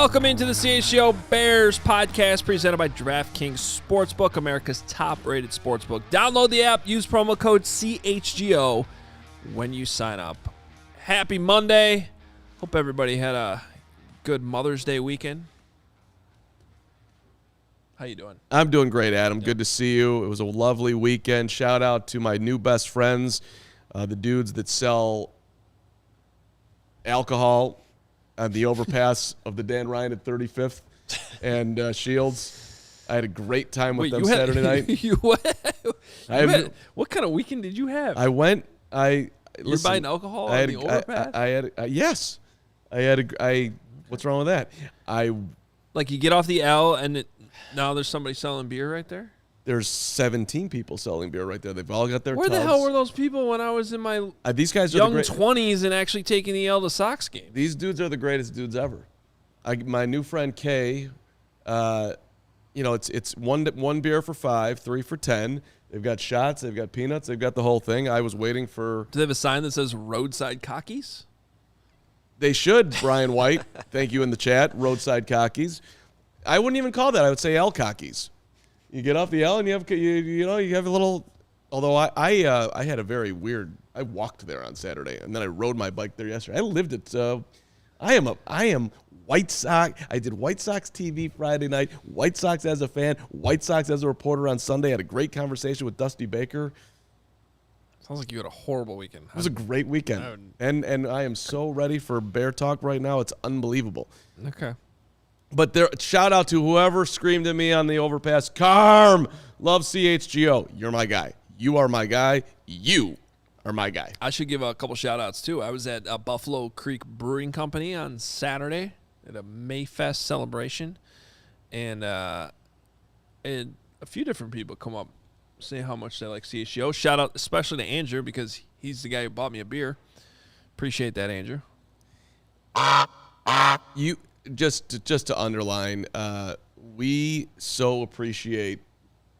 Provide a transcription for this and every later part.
Welcome into the CHGO Bears Podcast presented by DraftKings Sportsbook, America's top-rated sportsbook. Download the app, use promo code CHGO when you sign up. Happy Monday. Hope everybody had a good Mother's Day weekend. How you doing? I'm doing great, Adam. Good to see you. It was a lovely weekend. Shout out to my new best friends, the dudes that sell alcohol on the overpass of the Dan Ryan at 35th and Shields. I had a great time with them Saturday night. What kind of weekend did you have? I went. You're buying alcohol on the overpass? Yes. What's wrong with that? Like you get off the L and now there's somebody selling beer right there? There's 17 people selling beer right there. They've all got their Where tubs. the hell were those people when I was in my these guys young 20s and actually taking the L to Sox game? These dudes are the greatest dudes ever. My new friend Kay, it's one beer for $5, 3 for $10. They've got shots, they've got peanuts, they've got the whole thing. I was waiting for. Do they have a sign that says roadside cockies? They should, Brian White. Thank you in the chat. Roadside cockies. I wouldn't even call that. I would say L cockies. You get off the L and you have a little. Although I had a very weird. I walked there on Saturday and then I rode my bike there yesterday. I lived at. I am White Sox. I did White Sox TV Friday night. White Sox as a fan. White Sox as a reporter on Sunday. Had a great conversation with Dusty Baker. Sounds like you had a horrible weekend. It was a great weekend, and I am so ready for Bear Talk right now. It's unbelievable. Okay. But shout out to whoever screamed at me on the overpass. Carm, love CHGO. You're my guy. You are my guy. You are my guy. I should give a couple shout outs too. I was at Buffalo Creek Brewing Company on Saturday at a Mayfest celebration, and a few different people come up saying how much they like CHGO. Shout out especially to Andrew because he's the guy who bought me a beer. Appreciate that, Andrew. You. Just to underline, we so appreciate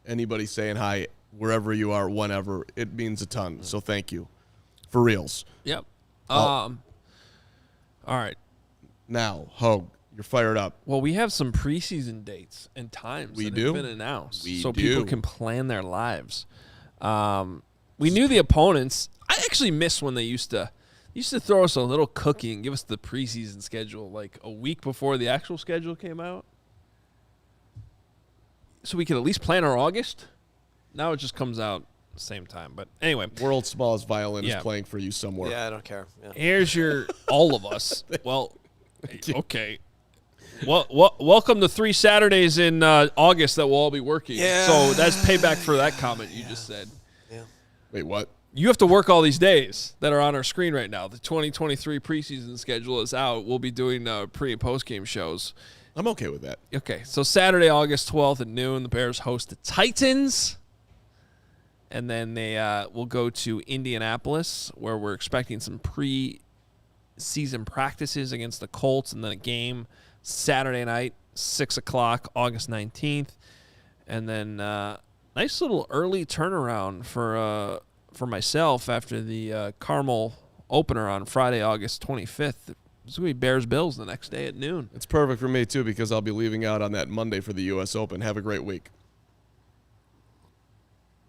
anybody saying hi wherever you are, whenever. It means a ton. So thank you. For reals. Yep. All right. Now, Hoge, you're fired up. Well, we have some preseason dates and times that have been announced. People can plan their lives. We knew the opponents. I actually miss when they used to throw us a little cookie and give us the preseason schedule like a week before the actual schedule came out. So we could at least plan our August. Now it just comes out at the same time. But anyway. World's smallest violin is playing for you somewhere. Yeah, I don't care. Yeah. Here's your all of us. Well, okay. Well, welcome to 3 Saturdays in August that we'll all be working. Yeah. So that's payback for that comment you just said. Yeah. Wait, what? You have to work all these days that are on our screen right now. The 2023 preseason schedule is out. We'll be doing pre- and post-game shows. I'm okay with that. Okay, so Saturday, August 12th at noon, the Bears host the Titans. And then they will go to Indianapolis, where we're expecting some pre-season practices against the Colts, and then a game Saturday night, 6 o'clock, August 19th. And then nice little early turnaround for myself after the Carmel opener on Friday, August 25th. It's going to be Bears-Bills the next day at noon. It's perfect for me, too, because I'll be leaving out on that Monday for the U.S. Open. Have a great week.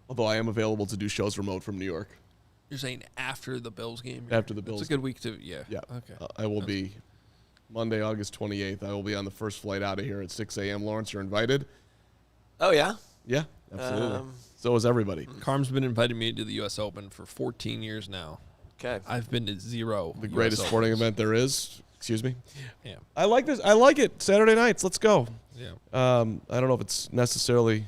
Although I am available to do shows remote from New York. You're saying after the Bills game? After the Bills. It's a good week to, yeah. Okay. I will be Monday, August 28th. I will be on the first flight out of here at 6 a.m. Lawrence, you're invited. Oh, yeah? Yeah, absolutely. So is everybody. Carm's been inviting me to the U.S. Open for 14 years now. Okay. I've been to 0. The greatest sporting event there is. Excuse me? Yeah. I like this. I like it. Saturday nights. Let's go. Yeah. I don't know if it's necessarily.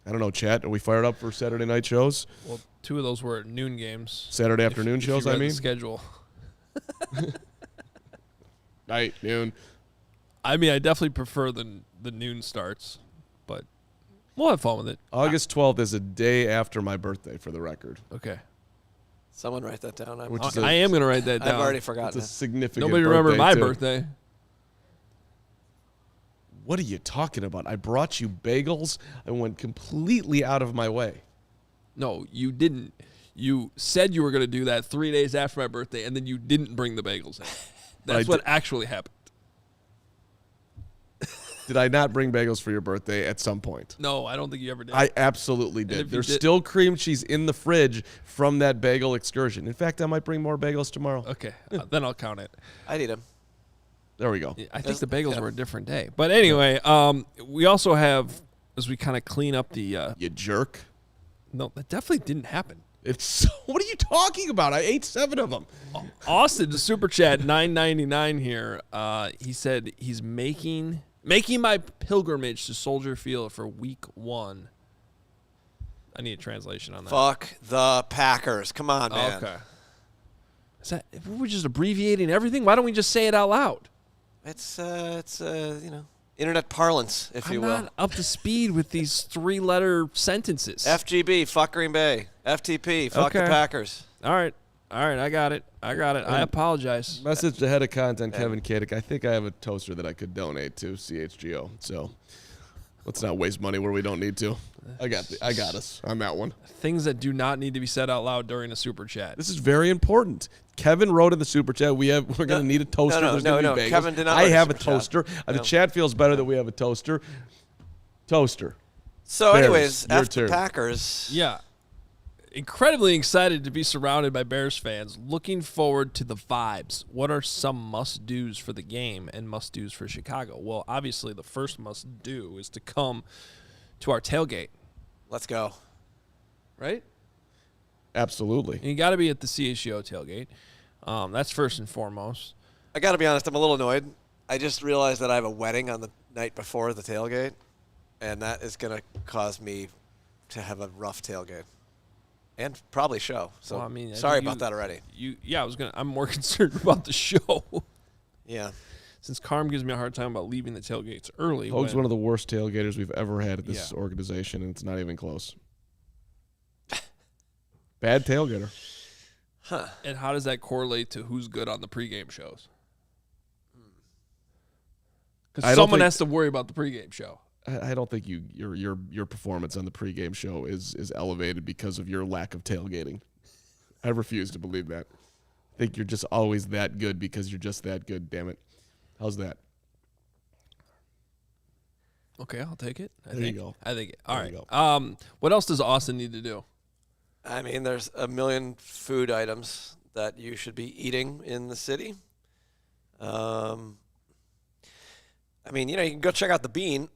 I don't know, chat. Are we fired up for Saturday night shows? Well, 2 of those were at noon games. Saturday afternoon shows, if you read I mean? the schedule. Night, noon. I mean, I definitely prefer the noon starts, but we'll have fun with it. August 12th is a day after my birthday, for the record. Okay. Someone write that down. I am going to write that down. I've already forgotten. It's a significant Nobody remembered my too. birthday. What are you talking about? I brought you bagels. I went completely out of my way. No, you didn't. You said you were going to do that 3 days after my birthday, and then you didn't bring the bagels in. That's what actually happened. Did I not bring bagels for your birthday at some point? No, I don't think you ever did. I absolutely if did. you There's did- still cream cheese in the fridge from that bagel excursion. In fact, I might bring more bagels tomorrow. Okay, then I'll count it. I'd eat them. There we go. I think the bagels were a different day. But anyway, we also have, as we kind of clean up the... You jerk. no, that definitely didn't happen. What are you talking about? I ate 7 of them. Austin, the super chat, $9.99 here. He said he's making my pilgrimage to Soldier Field for week 1. I need a translation on that. Fuck the Packers. Come on, man. Okay. Is that we're just abbreviating everything? Why don't we just say it out loud? It's internet parlance, if you I'm will. not up to speed with these 3-letter sentences. FGB, fuck Green Bay. FTP, fuck the Okay. Packers. All right, I got it. I apologize. Message to head of content, Kevin Kadick. I think I have a toaster that I could donate to CHGO. So let's not waste money where we don't need to. I got us on that one. Things that do not need to be said out loud during a super chat. This is very important. Kevin wrote in the super chat. We're going to need a toaster. No, There's gonna be bagels. Kevin did not I write a have a super chat. toaster. The No. chat feels better that we have a toaster. Toaster. So, Bears, anyways, your after the turn. Packers. Yeah. Incredibly excited to be surrounded by Bears fans. Looking forward to the vibes. What are some must-dos for the game and must-dos for Chicago? Well, obviously, the first must-do is to come to our tailgate, Let's go. right? Absolutely. And you got to be at the CHGO tailgate. That's first and foremost. I got to be honest, I'm a little annoyed. I just realized that I have a wedding on the night before the tailgate, and that is going to cause me to have a rough tailgate. And probably show. So Well, I mean, I sorry think about that already. I'm more concerned about the show. Yeah. Since Carm gives me a hard time about leaving the tailgates early. Hoge's when- one of the worst tailgaters we've ever had at this Yeah. organization, and it's not even close. Bad tailgater. Huh. And how does that correlate to who's good on the pregame shows? I Because don't someone think- has to worry about the pregame show. I don't think your performance on the pregame show is elevated because of your lack of tailgating. I refuse to believe that. I think you're just always that good because you're just that good. Damn it. How's that? Okay, I'll take it. There you go. I think it. All There right. you What else does Austin need to do? I mean, there's a million food items that you should be eating in the city. I mean, you can go check out the Bean.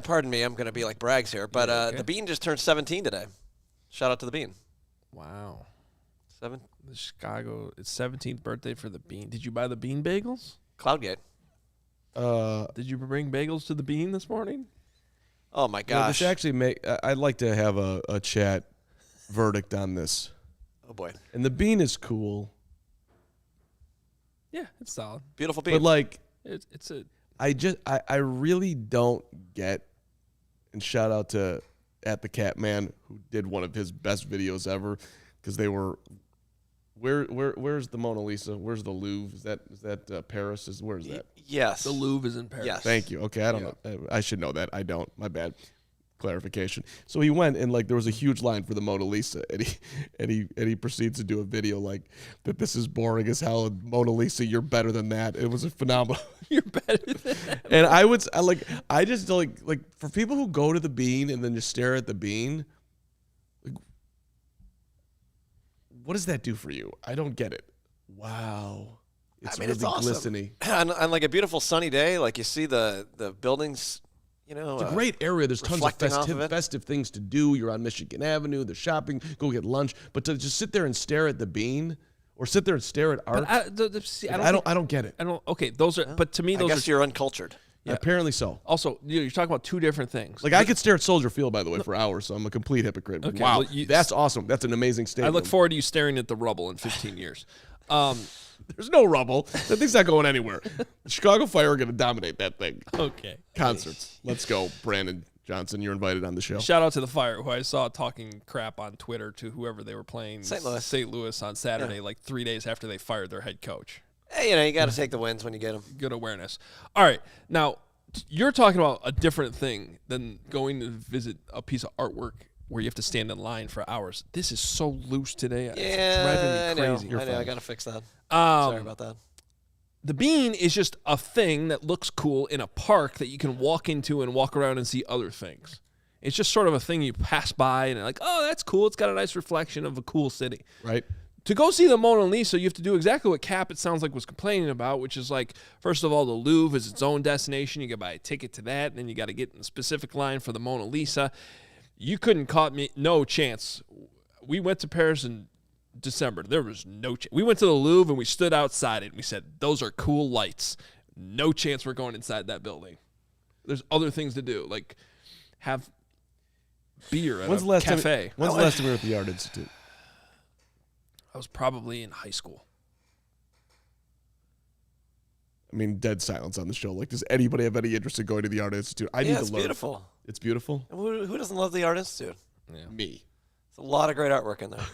Pardon me, I'm going to be like Braggs here. But Yeah, okay. the Bean just turned 17 today. Shout out to the Bean. Wow. 7 The Chicago, it's 17th birthday for the Bean. Did you buy the Bean bagels? Cloudgate. Did you bring bagels to the Bean this morning? Oh, my Yeah, gosh. this actually I'd like to have a chat verdict on this. Oh, boy. And the Bean is cool, Yeah, it's solid. Beautiful Bean. but like It's a I really don't get. And shout out to at the Catman who did one of his best videos ever because they were. Where's the Mona Lisa? Where's the Louvre? Is that Paris? Where's that? Yes. the Louvre is in Paris. Yes. Thank you. Okay, I don't know. I should know that. I don't. My bad. Clarification. So he went and like there was a huge line for the Mona Lisa, and he proceeds to do a video like that. This is boring as hell. And Mona Lisa, you're better than that. It was a phenomenal. You're better than that. And I just like for people who go to the Bean and then just stare at the Bean. Like, what does that do for you? I don't get it. Wow. It's really it's awesome. glistening. on like a beautiful sunny day, like you see the buildings, It's a great area. There's tons of reflecting off of it. festive things to do. You're on Michigan Avenue. There's shopping. Go get lunch. But to just sit there and stare at the Bean, or sit there and stare at art, But I don't get it. I don't. Okay, those are. But to me, I those guess are you're uncultured. Apparently so. also. You're talking about two different things. Like I could stare at Soldier Field, by the way, for hours. So I'm a complete hypocrite. Okay, Wow, well, that's awesome. That's an amazing I statement. look forward to you staring at the rubble in 15 years. There's no rubble. That thing's not going anywhere. The Chicago Fire are going to dominate that thing. Okay. Concerts. Let's go, Brandon Johnson. You're invited on the show. Shout out to the Fire, who I saw talking crap on Twitter to whoever they were playing St. Louis. St. Louis on Saturday, like 3 days after they fired their head coach. Hey, you got to take the wins when you get them. Good awareness. All right. Now, you're talking about a different thing than going to visit a piece of artwork where you have to stand in line for hours. This is so loose today. It's driving me I know. crazy. I know. I got to fix that. Um, Sorry about that. The bean is just a thing that looks cool in a park that you can walk into and walk around and see other things. It's just sort of a thing you pass by and like, oh, that's cool. It's got a nice reflection of a cool city. Right. To go see the Mona Lisa, you have to do exactly what Cap, it sounds like, was complaining about, which is like, first of all, the Louvre is its own destination. You got to buy a ticket to that, and then you got to get in the specific line for the Mona Lisa. You couldn't caught me, no chance. We went to Paris in December. There was no chance. We went to the Louvre, and we stood outside it, and we said, those are cool lights. No chance we're going inside that building. There's other things to do, like have beer at a cafe. When's the last time we were at the Art Institute? I was probably in high school. I mean, dead silence on the show. Like, does anybody have any interest in going to the Art Institute? I need to learn. It's beautiful. It's beautiful? Who doesn't love the Art Institute? Yeah. Me. There's a lot of great artwork in there.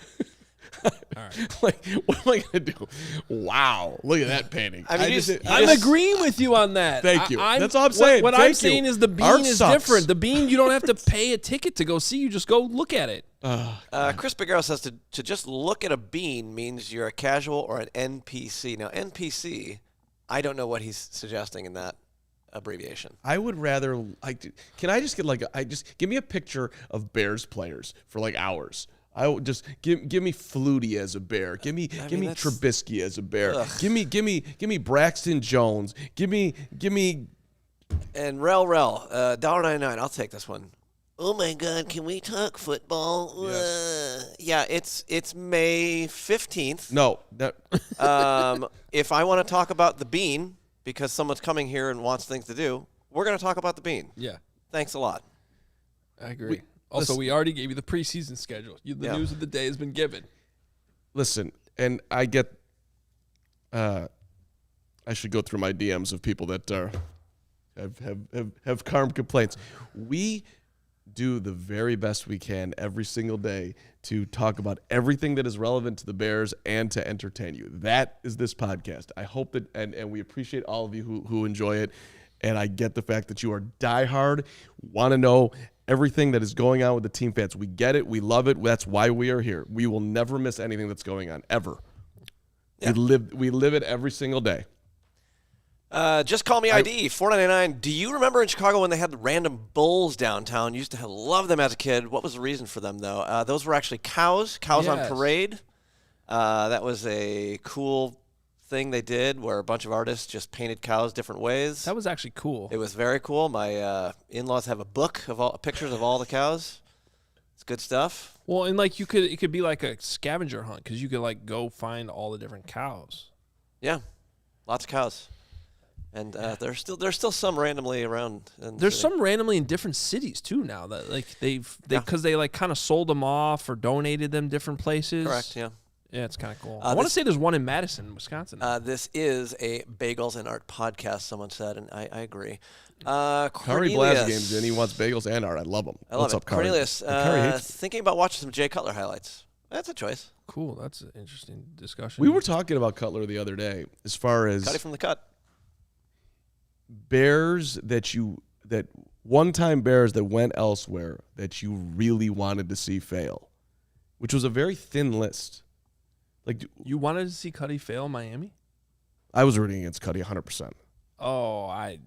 All right. Like, what am I going to do? Wow. Look at that painting. I mean, I'm agreeing with you on that. Thank you. That's all I'm saying. What I'm saying is the bean Art is sucks. different. The bean, you don't have to pay a ticket to go see. You just go look at it. Chris Biguero says to just look at a bean means you're a casual or an NPC. Now, NPC, I don't know what he's suggesting in that abbreviation. I would rather, can I just get give me a picture of Bears players for like hours. I would just give me Flutie as a Bear. Give me Trubisky as a Bear. Ugh. Give me Braxton Jones. Give me. And Rel, $1.99. I'll take this one. Oh my God! Can we talk football? Yes. Yeah, it's May 15th. No. If I want to talk about the bean because someone's coming here and wants things to do, we're going to talk about the bean. Yeah. Thanks a lot. I agree. We already gave you the preseason schedule. The news of the day has been given. Listen, and I get. I should go through my DMs of people that have calm complaints. We do the very best we can every single day to talk about everything that is relevant to the Bears and to entertain you. That is this podcast. I hope that, and we appreciate all of you who enjoy it. And I get the fact that you are diehard, want to know everything that is going on with the team fans. We get it. We love it. That's why we are here. We will never miss anything that's going on, ever. Yeah. We live it every single day. Just call me ID, $4.99. Do you remember in Chicago when they had the random bulls downtown? Used to love them as a kid. What was the reason for them, though? Those were actually cows on parade. That was a cool thing they did where a bunch of artists just painted cows different ways. That was actually cool. It was very cool. My in-laws have a book of all pictures of all the cows. It's good stuff. Well, and like it could be like a scavenger hunt because you could like go find all the different cows. Yeah, lots of cows. And there's still some randomly around. There's some randomly in different cities too now that like because they like kind of sold them off or donated them different places. Correct. Yeah. Yeah, it's kind of cool. I want to say there's one in Madison, Wisconsin. This is a Bagels and Art podcast, someone said, and I agree. Kari Blasgame's in. He wants bagels and art. I love them. What's up, Kari? Cornelius, thinking about watching some Jay Cutler highlights. That's a choice. Cool. That's an interesting discussion. We were talking about Cutler the other day as far as Cutty from the cut. Bears that one-time Bears that went elsewhere that you really wanted to see fail, which was a very thin list. Like you wanted to see Cuddy fail Miami? I was rooting against Cuddy 100%. Oh, I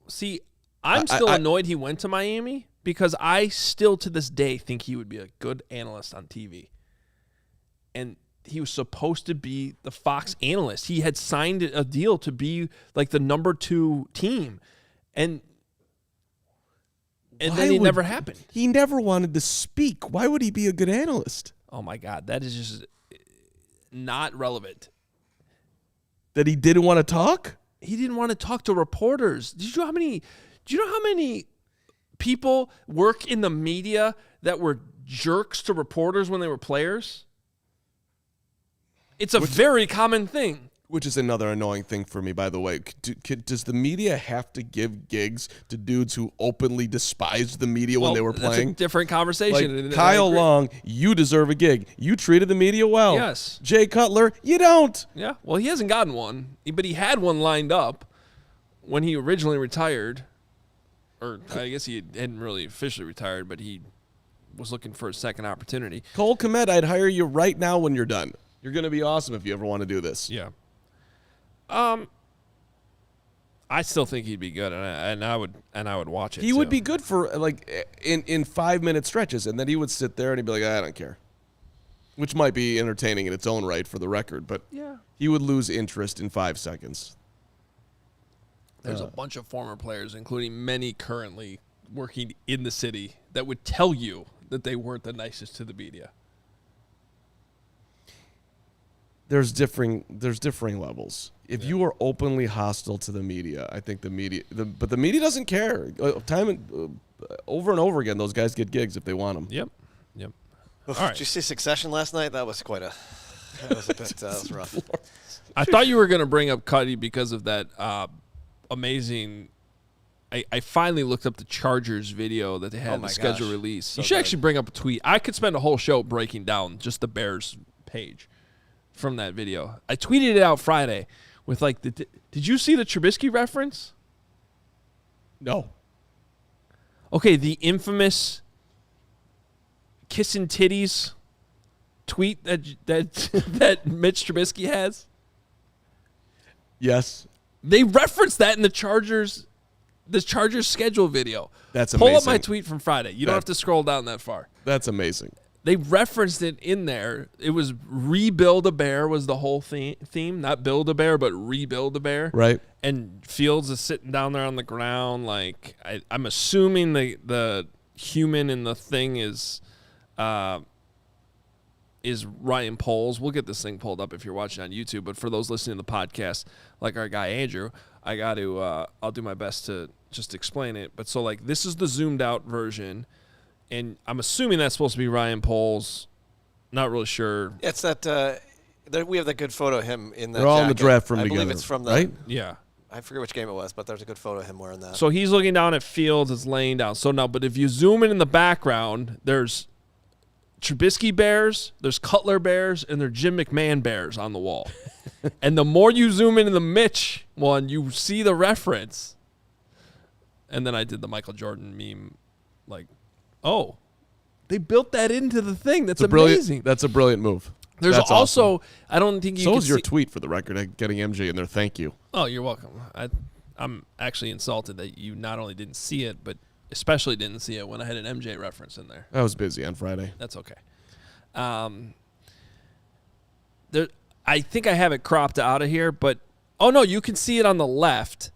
see. I'm still annoyed he went to Miami because I still to this day think he would be a good analyst on TV. And he was supposed to be the Fox analyst. He had signed a deal to be like the number 2 team. And then it never happened. He never wanted to speak. Why would he be a good analyst? Oh, my God. That is just not relevant. That he didn't want to talk? He didn't want to talk to reporters. Do you know how many people work in the media that were jerks to reporters when they were players? It's a very common thing. Which is another annoying thing for me, by the way. Does the media have to give gigs to dudes who openly despised the media when they were playing? That's a different conversation. Like, Kyle Long, you deserve a gig. You treated the media well. Yes. Jay Cutler, you don't. Yeah. Well, he hasn't gotten one, but he had one lined up when he originally retired. Or I guess he hadn't really officially retired, but he was looking for a second opportunity. Cole Kmet, I'd hire you right now when you're done. You're going to be awesome if you ever want to do this. Yeah. I still think he'd be good, and I would watch it. He would be good for like in 5-minute stretches, and then he would sit there and he'd be like, I don't care, which might be entertaining in its own right for the record, but Yeah. he would lose interest in 5 seconds. There's a bunch of former players, including many currently working in the city, that would tell you that they weren't the nicest to the media. There's differing levels. If you are openly hostile to the media, I think the media doesn't care. Over and over again, those guys get gigs if they want them. Yep. Oof, All right. Did you see Succession last night? That was that was a bit that was rough. I thought you were going to bring up Cuddy because of that amazing. I finally looked up the Chargers video that they had in the schedule release. So you should good. actually bring up a tweet. I could spend a whole show breaking down just the Bears page from that video. I tweeted it out Friday with like did you see the Trubisky reference? No. Okay, the infamous kissing titties tweet that that Mitch Trubisky has. Yes. They referenced that in the Chargers schedule video. That's Pull amazing. up my tweet from Friday. You don't have to scroll down that far. That's amazing. They referenced it in there. It was rebuild a bear was the whole theme. Not build a bear, but rebuild a bear. Right. And Fields is sitting down there on the ground. Like I'm assuming the human in the thing is Ryan Poles. We'll get this thing pulled up if you're watching on YouTube. But for those listening to the podcast, like our guy Andrew, I got to I'll do my best to just explain it. But so like this is the zoomed out version, and I'm assuming that's supposed to be Ryan Poles. Not really sure. It's that we have that good photo of him in that. They're all in the jacket. draft room I together. believe it's from the. right? Yeah. I forget which game it was, but there's a good photo of him wearing that. So he's looking down at Fields. It's laying down. So now, but if you zoom in the background, there's Trubisky Bears, there's Cutler Bears, and there's Jim McMahon Bears on the wall. And the more you zoom into the Mitch one, you see the reference. And then I did the Michael Jordan meme, like, oh, they built that into the thing. That's amazing. That's a brilliant move. There's That's also, awesome. I don't think you So can was your see- tweet for the record, getting MJ in there. Thank you. Oh, you're welcome. I'm actually insulted that you not only didn't see it, but especially didn't see it when I had an MJ reference in there. I was busy on Friday. That's okay. I think I have it cropped out of here, but oh no, you can see it on the left.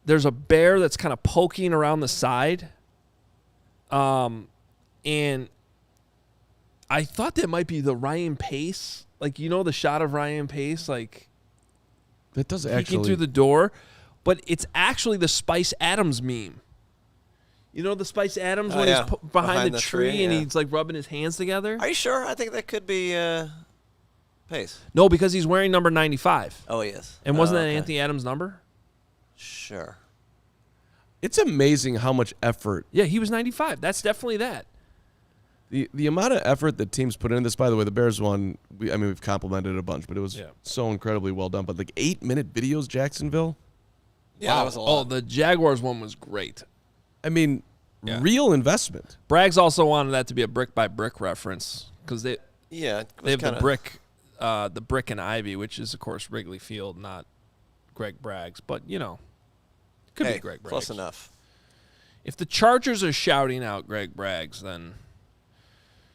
There's a bear that's kind of poking around the side. And I thought that might be the Ryan Pace, like the shot of Ryan Pace, like That does peeking actually. through the door, but it's actually the Spice Adams meme. You know the Spice Adams when yeah. he's behind the tree and yeah. he's like rubbing his hands together? Are you sure? I think that could be Pace. No, because he's wearing number 95. Oh, he is. And wasn't Oh, that okay. Anthony Adams' number? Sure. It's amazing how much effort. Yeah, he was 95. That's definitely that. The amount of effort that teams put into this, by the way, the Bears one, we've complimented it a bunch, but it was so incredibly well done. But like 8-minute videos, Jacksonville? Yeah, that was a lot. Oh, the Jaguars one was great. I mean, Yeah. real investment. Braggs also wanted that to be a brick-by-brick reference because they Yeah, it was have kinda, the brick and ivy, which is, of course, Wrigley Field, not Greg Braggs. But, could hey, be Greg Braggs. close enough. If the Chargers are shouting out Greg Braggs, then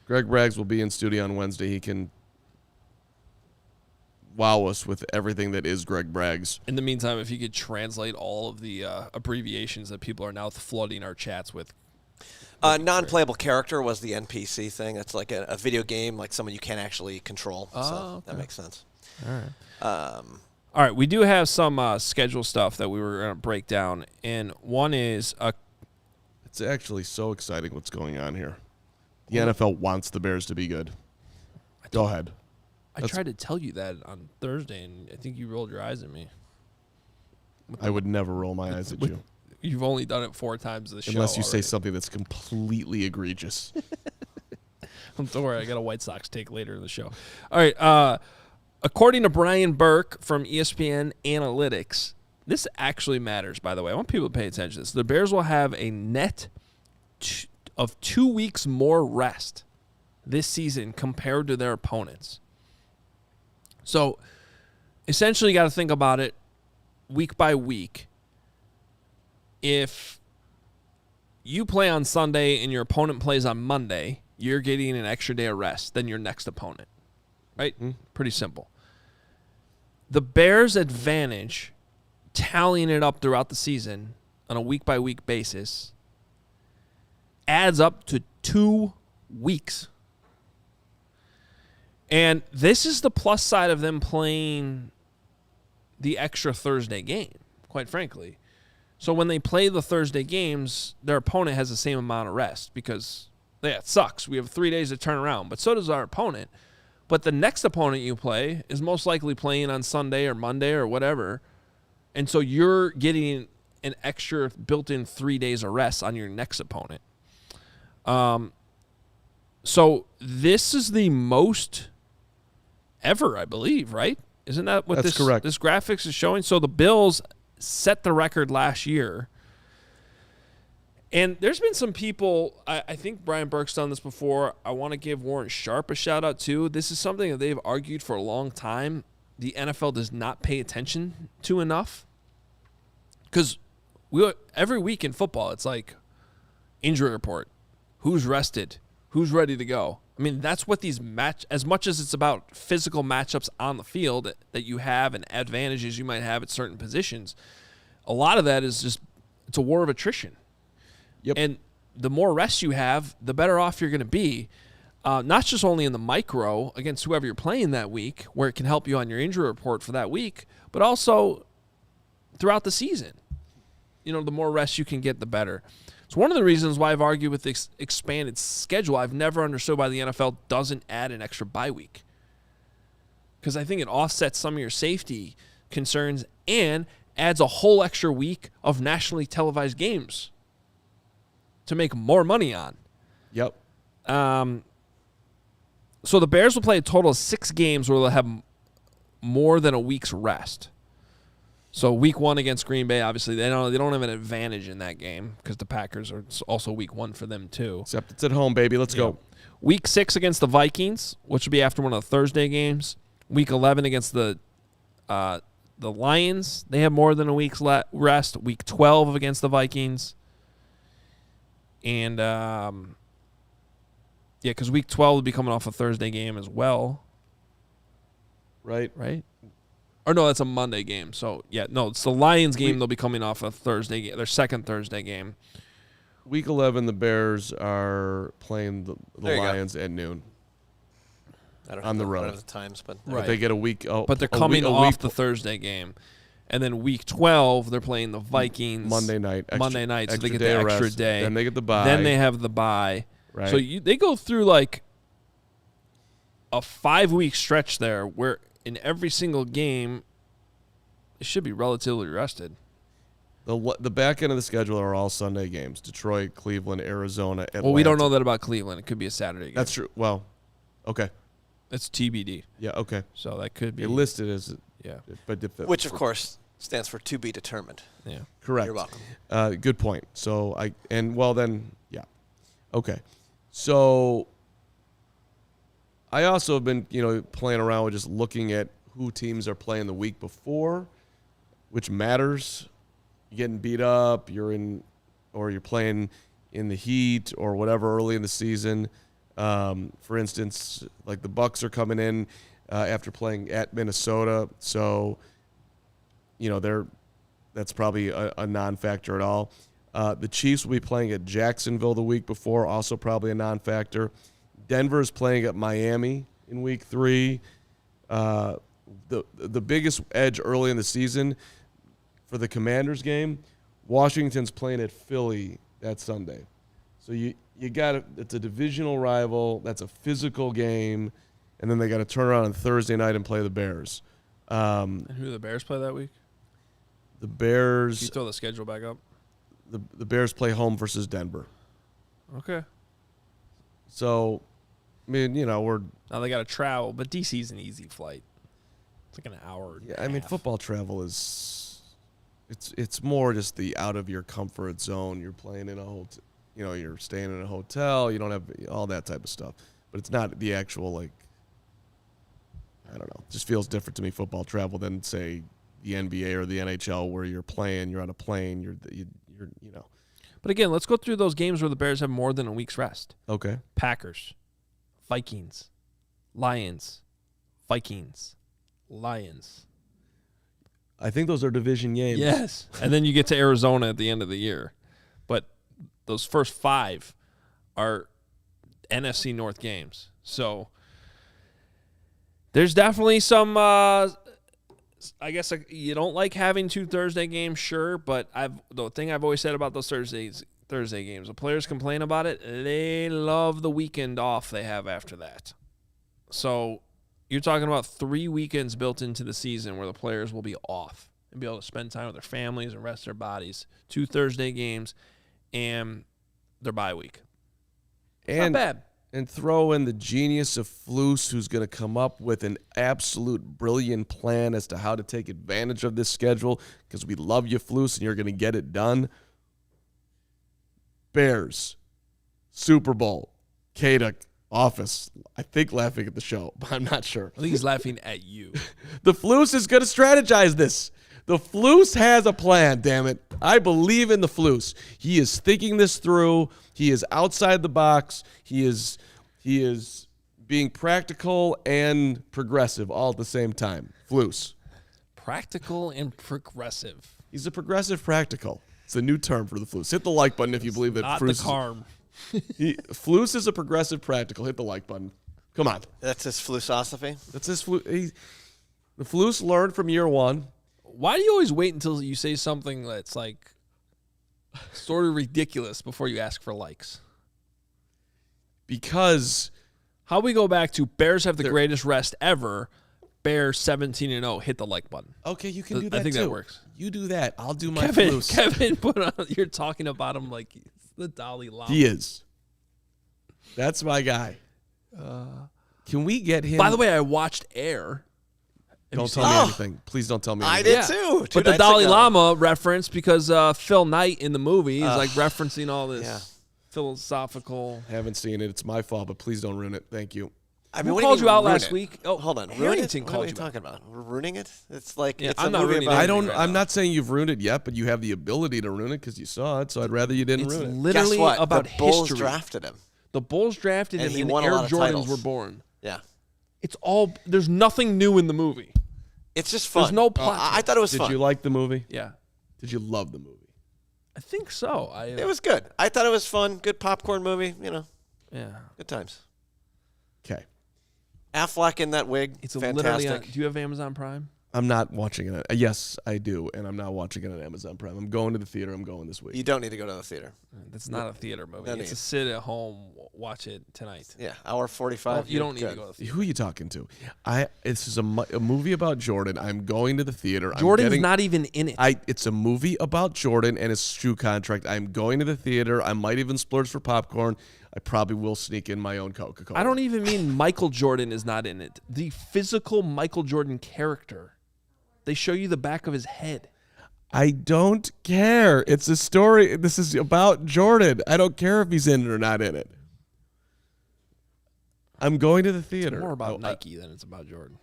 Greg Braggs will be in studio on Wednesday. He can wow us with everything that is Greg Braggs. in the meantime, if you could translate all of the abbreviations that people are now flooding our chats with. Non-playable character was the NPC thing. It's like a video game, like someone you can't actually control. Oh, so okay. that makes sense. All right. All right, we do have some schedule stuff that we were going to break down, and one is It's actually so exciting what's going on here. The NFL wants the Bears to be good. Go ahead. I tried to tell you that on Thursday, and I think you rolled your eyes at me. I would never roll my eyes at you. You've only done it 4 times this show. Unless you say already. something that's completely egregious. Don't worry, I got a White Sox take later in the show. All right. According to Brian Burke from ESPN Analytics, this actually matters, by the way. I want people to pay attention to this. The Bears will have a net of 2 weeks more rest this season compared to their opponents. So essentially, you got to think about it week by week. If you play on Sunday and your opponent plays on Monday, you're getting an extra day of rest than your next opponent, right? Pretty simple. The Bears' advantage, tallying it up throughout the season on a week-by-week basis, adds up to 2 weeks. And this is the plus side of them playing the extra Thursday game, quite frankly. So when they play the Thursday games, their opponent has the same amount of rest because, yeah, it sucks. We have 3 days to turn around, but so does our opponent. But the next opponent you play is most likely playing on Sunday or Monday or whatever. And so you're getting an extra built-in 3 days of rest on your next opponent. So this is the most ever, I believe, right? Isn't that what That's correct. This graphics is showing? So the Bills set the record last year. And there's been some people, I think Brian Burke's done this before. I want to give Warren Sharp a shout-out, too. This is something that they've argued for a long time. The NFL does not pay attention to enough. Because every week in football, it's like injury report. Who's rested? Who's ready to go? I mean, that's what these as much as it's about physical matchups on the field that you have and advantages you might have at certain positions, a lot of that is just, it's a war of attrition. Yep. And the more rest you have, the better off you're going to be. Not just only in the micro against whoever you're playing that week, where it can help you on your injury report for that week, but also throughout the season. You know, the more rest you can get, the better. It's one of the reasons why I've argued with this expanded schedule. I've never understood why the NFL doesn't add an extra bye week. Because I think it offsets some of your safety concerns and adds a whole extra week of nationally televised games to make more money on. Yep. So the Bears will play a total of 6 games where they'll have more than a week's rest. So week 1 against Green Bay, obviously, they don't have an advantage in that game because the Packers are also week 1 for them too. Except it's at home, baby. Let's go. Week 6 against the Vikings, which will be after one of the Thursday games. Week 11 against the Lions. They have more than a week's rest. Week 12 against the Vikings. And, because week 12 will be coming off a Thursday game as well. Right. Or no, that's a Monday game. So, it's the Lions game. They'll be coming off a Thursday game, their second Thursday game. Week 11, the Bears are playing the Lions at noon. On the road. I don't have the times, but Right. They get a week. But they're coming off the Thursday game. And then week 12, they're playing the Vikings. Monday night. So they get the extra day. Then they get the bye. Then they have the bye. Right. So they go through like a 5-week stretch there where in every single game, they should be relatively rested. The back end of the schedule are all Sunday games. Detroit, Cleveland, Arizona, Atlanta. Well, we don't know that about Cleveland. It could be a Saturday game. That's true. Well, okay. It's TBD. Yeah, okay. So that could be. It listed as... Yeah. But which, of course, stands for to be determined. Yeah. Correct. You're welcome. Good point. So, Okay. So, I also have been, playing around with just looking at who teams are playing the week before, which matters. You're getting beat up, you're playing in the heat or whatever early in the season. For instance, like the Bucks are coming in after playing at Minnesota, so that's probably a non-factor at all. The Chiefs will be playing at Jacksonville the week before, also probably a non-factor. Denver is playing at Miami in week 3. The biggest edge early in the season for the Commanders game, Washington's playing at Philly that Sunday. So you got it. It's a divisional rival. That's a physical game, and then they got to turn around on Thursday night and play the Bears. And who do the Bears play that week? The Bears. Can you throw the schedule back up? The Bears play home versus Denver. Okay. So, I mean, we're now they got to travel, but DC's an easy flight. It's like an hour. Yeah, I mean, football travel is it's more just the out of your comfort zone. You're playing in a hotel. You're staying in a hotel. You don't have all that type of stuff. But it's not the actual, I don't know. It just feels different to me, football travel, than, say, the NBA or the NHL where you're playing, you're on a plane, you're you know. But again, let's go through those games where the Bears have more than a week's rest. Okay. Packers, Vikings, Lions, Vikings, Lions. I think those are division games. Yes. And then you get to Arizona at the end of the year. But those first 5 are NFC North games. So there's definitely some, I guess you don't like having 2 Thursday games, sure. But the thing I've always said about those Thursday games, the players complain about it. They love the weekend off they have after that. So you're talking about 3 weekends built into the season where the players will be off and be able to spend time with their families and rest their bodies. 2 Thursday games and their bye week. It's not bad. And throw in the genius of Flus, who's going to come up with an absolute brilliant plan as to how to take advantage of this schedule, because we love you, Flus, and you're going to get it done. Bears, Super Bowl, Kada, office. I think laughing at the show, but I'm not sure. I think he's laughing at you. The Flus is going to strategize this. The Flus has a plan, damn it. I believe in the Flus. He is thinking this through. He is outside the box. He is being practical and progressive all at the same time. Flus. Practical and progressive. He's a progressive practical. It's a new term for the Flus. Hit the like button if you believe that Not Flus the Carm. Flus is a progressive practical. Hit the like button. Come on. That's his philosophy. That's his Flus. The Flus learned from year 1. Why do you always wait until you say something that's like sort of ridiculous before you ask for likes? Because how we go back to Bears have the greatest rest ever. Bears 17-0. Hit the like button. Okay, you can do that. I think too. that works. You do that. I'll do my Flus. Kevin put on. You're talking about him like it's the Dalai Lama. He is. That's my guy. Can we get him? By the way, I watched Air. Don't tell me anything. Please don't tell me anything. I did too. But the Dalai Lama reference, because Phil Knight in the movie is like referencing all this philosophical. Haven't seen it. It's my fault, but please don't ruin it. Thank you. I mean, Who called you out last week? Oh, hold on. Harrington what called are you you talking about? We're ruining it? It's like it's I'm a not movie ruining about. anything. I'm not saying you've ruined it yet, but you have the ability to ruin it because you saw it. So I'd rather you didn't It's ruin it. literally Guess what? about the Bulls history. drafted him. The Bulls drafted And him, he and won a Air lot of Jordans titles. were born. Yeah. It's all. There's nothing new in the movie. It's just fun. There's no plot. I thought it was Did fun. you like the movie? Yeah, Did you love the movie? I think so. It was good. I thought it was fun. Good popcorn movie. You know, Yeah, good times. Okay. Affleck in that wig. it's literally. fantastic. Do you have Amazon Prime? I'm not watching it. Yes, I do, and I'm not watching it on Amazon Prime. I'm going to the theater. I'm going this week. You don't need to go to the theater. That's not a theater movie. No It's need. a sit at home, watch it tonight. Yeah, hour 45. You don't need good. to go to the theater. Who are you talking to? This is a movie about Jordan. I'm going to the theater. Jordan's not even in it. It's a movie about Jordan and his shoe contract. I'm going to the theater. I might even splurge for popcorn. I probably will sneak in my own Coca-Cola. I don't even mean Michael Jordan is not in it. The physical Michael Jordan character. They show you the back of his head. I don't care. It's a story. This is about Jordan. I don't care if he's in it or not in it. I'm going to the theater. It's more about Nike than it's about Jordan.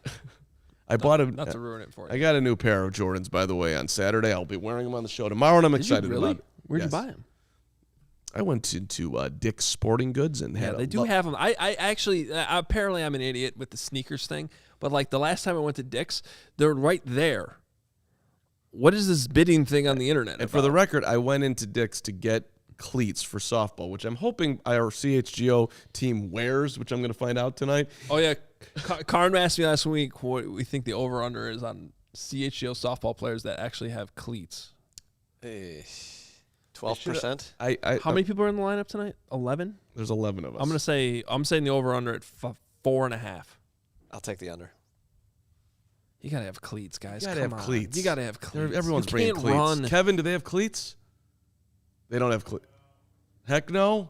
I bought a. Not to ruin it for you. I got a new pair of Jordans, by the way, on Saturday. I'll be wearing them on the show tomorrow, and I'm excited really? about it. Where'd Yes. you buy them? I went into Dick's Sporting Goods and Yeah, had. they do have them. I actually apparently I'm an idiot with the sneakers thing, but like the last time I went to Dick's, they're right there. What is this bidding thing on the internet? And for the record, I went into Dick's to get cleats for softball, which I'm hoping our CHGO team wears, which I'm going to find out tonight. Oh yeah, Carm asked me last week what we think the over under is on CHGO softball players that actually have cleats. 12%. How many people are in the lineup tonight? 11. There's 11 of us. I'm saying the over under at 4.5. I'll take the under. You gotta have cleats, guys. You gotta Come have on. cleats. You gotta have cleats. Everyone's you bringing can't cleats. run. Kevin, do they have cleats? They don't have cleats. Heck no.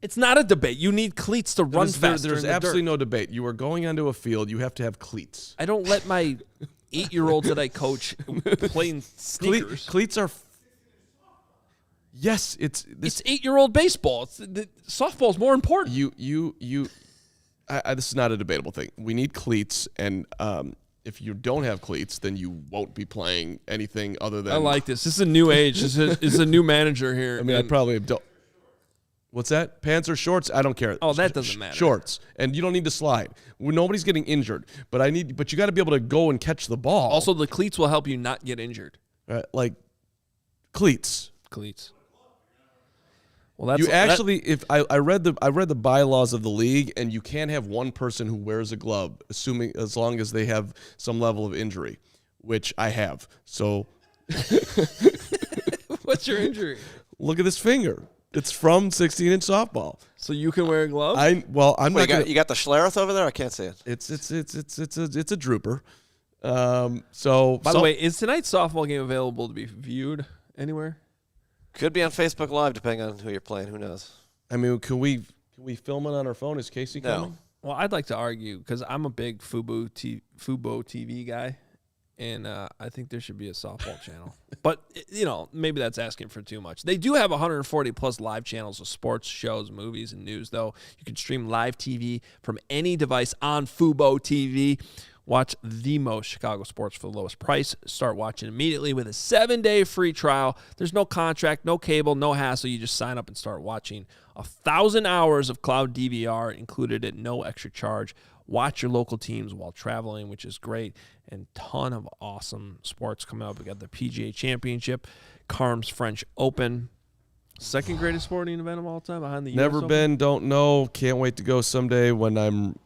It's not a debate. You need cleats to run faster. There's in the absolutely dirt. no debate. You are going onto a field. You have to have cleats. I don't let my 8-year-olds that I coach playing sneakers. Cleats are. Yes, It's 8-year-old baseball. Softball's more important. You this is not a debatable thing. We need cleats, and if you don't have cleats, then you won't be playing anything other than. I like this. This is a new age. This is a new manager here. I mean, I probably don't. What's that? Pants or shorts? I don't care. Oh, that doesn't matter. Shorts, and you don't need to slide. Nobody's getting injured, but you got to be able to go and catch the ball. Also, the cleats will help you not get injured. Like cleats. Cleats. Well, that's you actually. If I read the bylaws of the league, and you can't have one person who wears a glove, as long as they have some level of injury, which I have. So, what's your injury? Look at this finger. It's from 16-inch softball. So you can wear a glove? You got the Schlereth over there? I can't see it. It's a drooper. So by the way, is tonight's softball game available to be viewed anywhere? Could be on Facebook Live, depending on who you're playing. Who knows? I mean, can we film it on our phone? Is Casey coming? Well, I'd like to argue because I'm a big Fubo TV guy, and I think there should be a softball channel. But maybe that's asking for too much. They do have 140 plus live channels of sports, shows, movies, and news. Though you can stream live TV from any device on Fubo TV. Watch the most Chicago sports for the lowest price. Start watching immediately with a 7-day free trial. There's no contract, no cable, no hassle. You just sign up and start watching. 1,000 hours of cloud DVR included at no extra charge. Watch your local teams while traveling, which is great. And ton of awesome sports coming up. We got the PGA Championship, Carm's French Open. Second greatest sporting event of all time behind the US Never been, Open. Don't know. Can't wait to go someday when I'm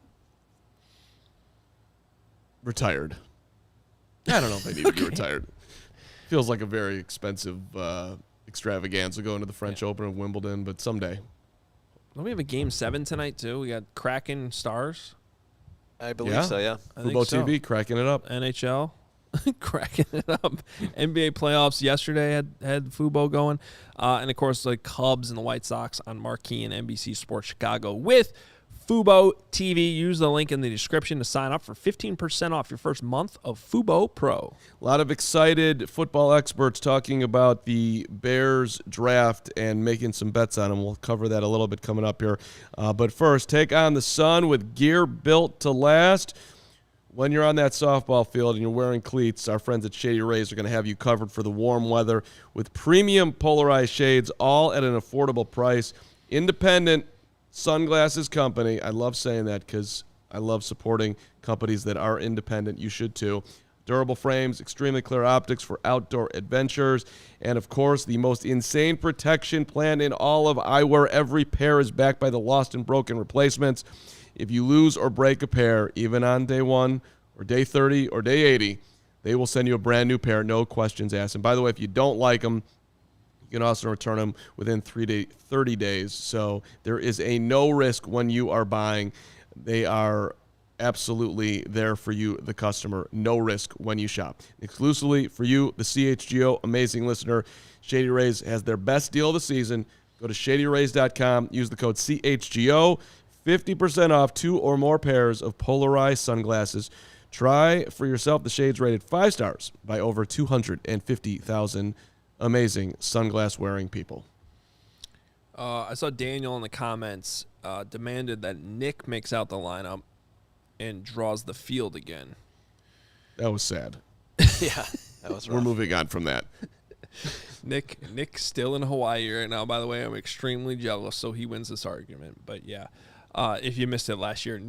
retired. I don't know if I need to be retired. Feels like a very expensive extravaganza going to the French Open of Wimbledon, but someday. Don't we have a Game 7 tonight, too? We got Kraken Stars. I believe so, yeah. Fubo TV, cracking it up. NHL, cracking it up. NBA playoffs yesterday had Fubo going. And, of course, the Cubs and the White Sox on Marquee and NBC Sports Chicago with Fubo TV. Use the link in the description to sign up for 15% off your first month of Fubo Pro. A lot of excited football experts talking about the Bears draft and making some bets on them. We'll cover that a little bit coming up here. But first, take on the sun with gear built to last. When you're on that softball field and you're wearing cleats, our friends at Shady Rays are going to have you covered for the warm weather with premium polarized shades, all at an affordable price. Independent sunglasses company. I love saying that because I love supporting companies that are independent. You should too. Durable frames, extremely clear optics for outdoor adventures, and of course, the most insane protection plan in all of eyewear. Every pair is backed by the lost and broken replacements. If you lose or break a pair, even on day 1 or day 30 or day 80, they will send you a brand new pair, no questions asked. And by the way, if you don't like them, you can also return them within 30 days. So there is a no risk when you are buying. They are absolutely there for you, the customer. No risk when you shop. Exclusively for you, the CHGO amazing listener, Shady Rays has their best deal of the season. Go to shadyrays.com. Use the code CHGO. 50% off 2 or more pairs of polarized sunglasses. Try for yourself the shades rated 5 stars by over 250,000 amazing sunglass-wearing people. I saw Daniel in the comments demanded that Nick makes out the lineup and draws the field again. That was sad. Yeah, that was rough. We're moving on from that. Nick's still in Hawaii right now. By the way, I'm extremely jealous, so he wins this argument. But, yeah, if you missed it last year,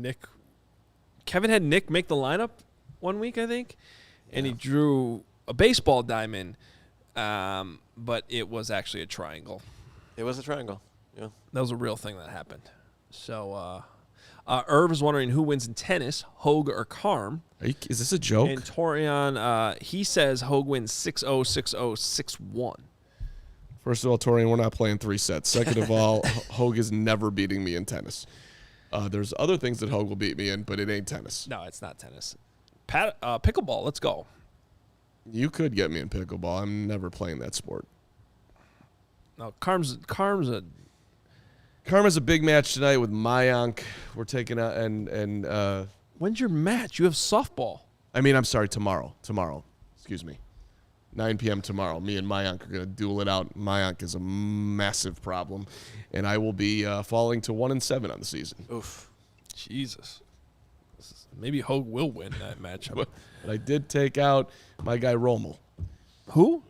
Kevin had Nick make the lineup one week, I think, and he drew a baseball diamond. But it was actually a triangle. It was a triangle. Yeah, that was a real thing that happened. So, Irv is wondering who wins in tennis, Hoge or Carm. Is this a joke? And Torian, he says Hoge wins 6-0, 6-0, 6-1. First of all, Torian, we're not playing 3 sets. Second of all, Hoge is never beating me in tennis. There's other things that Hoge will beat me in, but it ain't tennis. No, it's not tennis. Pickleball, let's go. You could get me in pickleball. I'm never playing that sport. No, Carm's a big match tonight with Mayank. We're taking out and when's your match? You have softball. I mean, I'm sorry, tomorrow. Excuse me. 9 p.m. tomorrow. Me and Mayank are going to duel it out. Mayank is a massive problem, and I will be falling to 1-7 on the season. Oof. Jesus. Maybe Hoge will win that matchup. But I did take out my guy Romo. Who?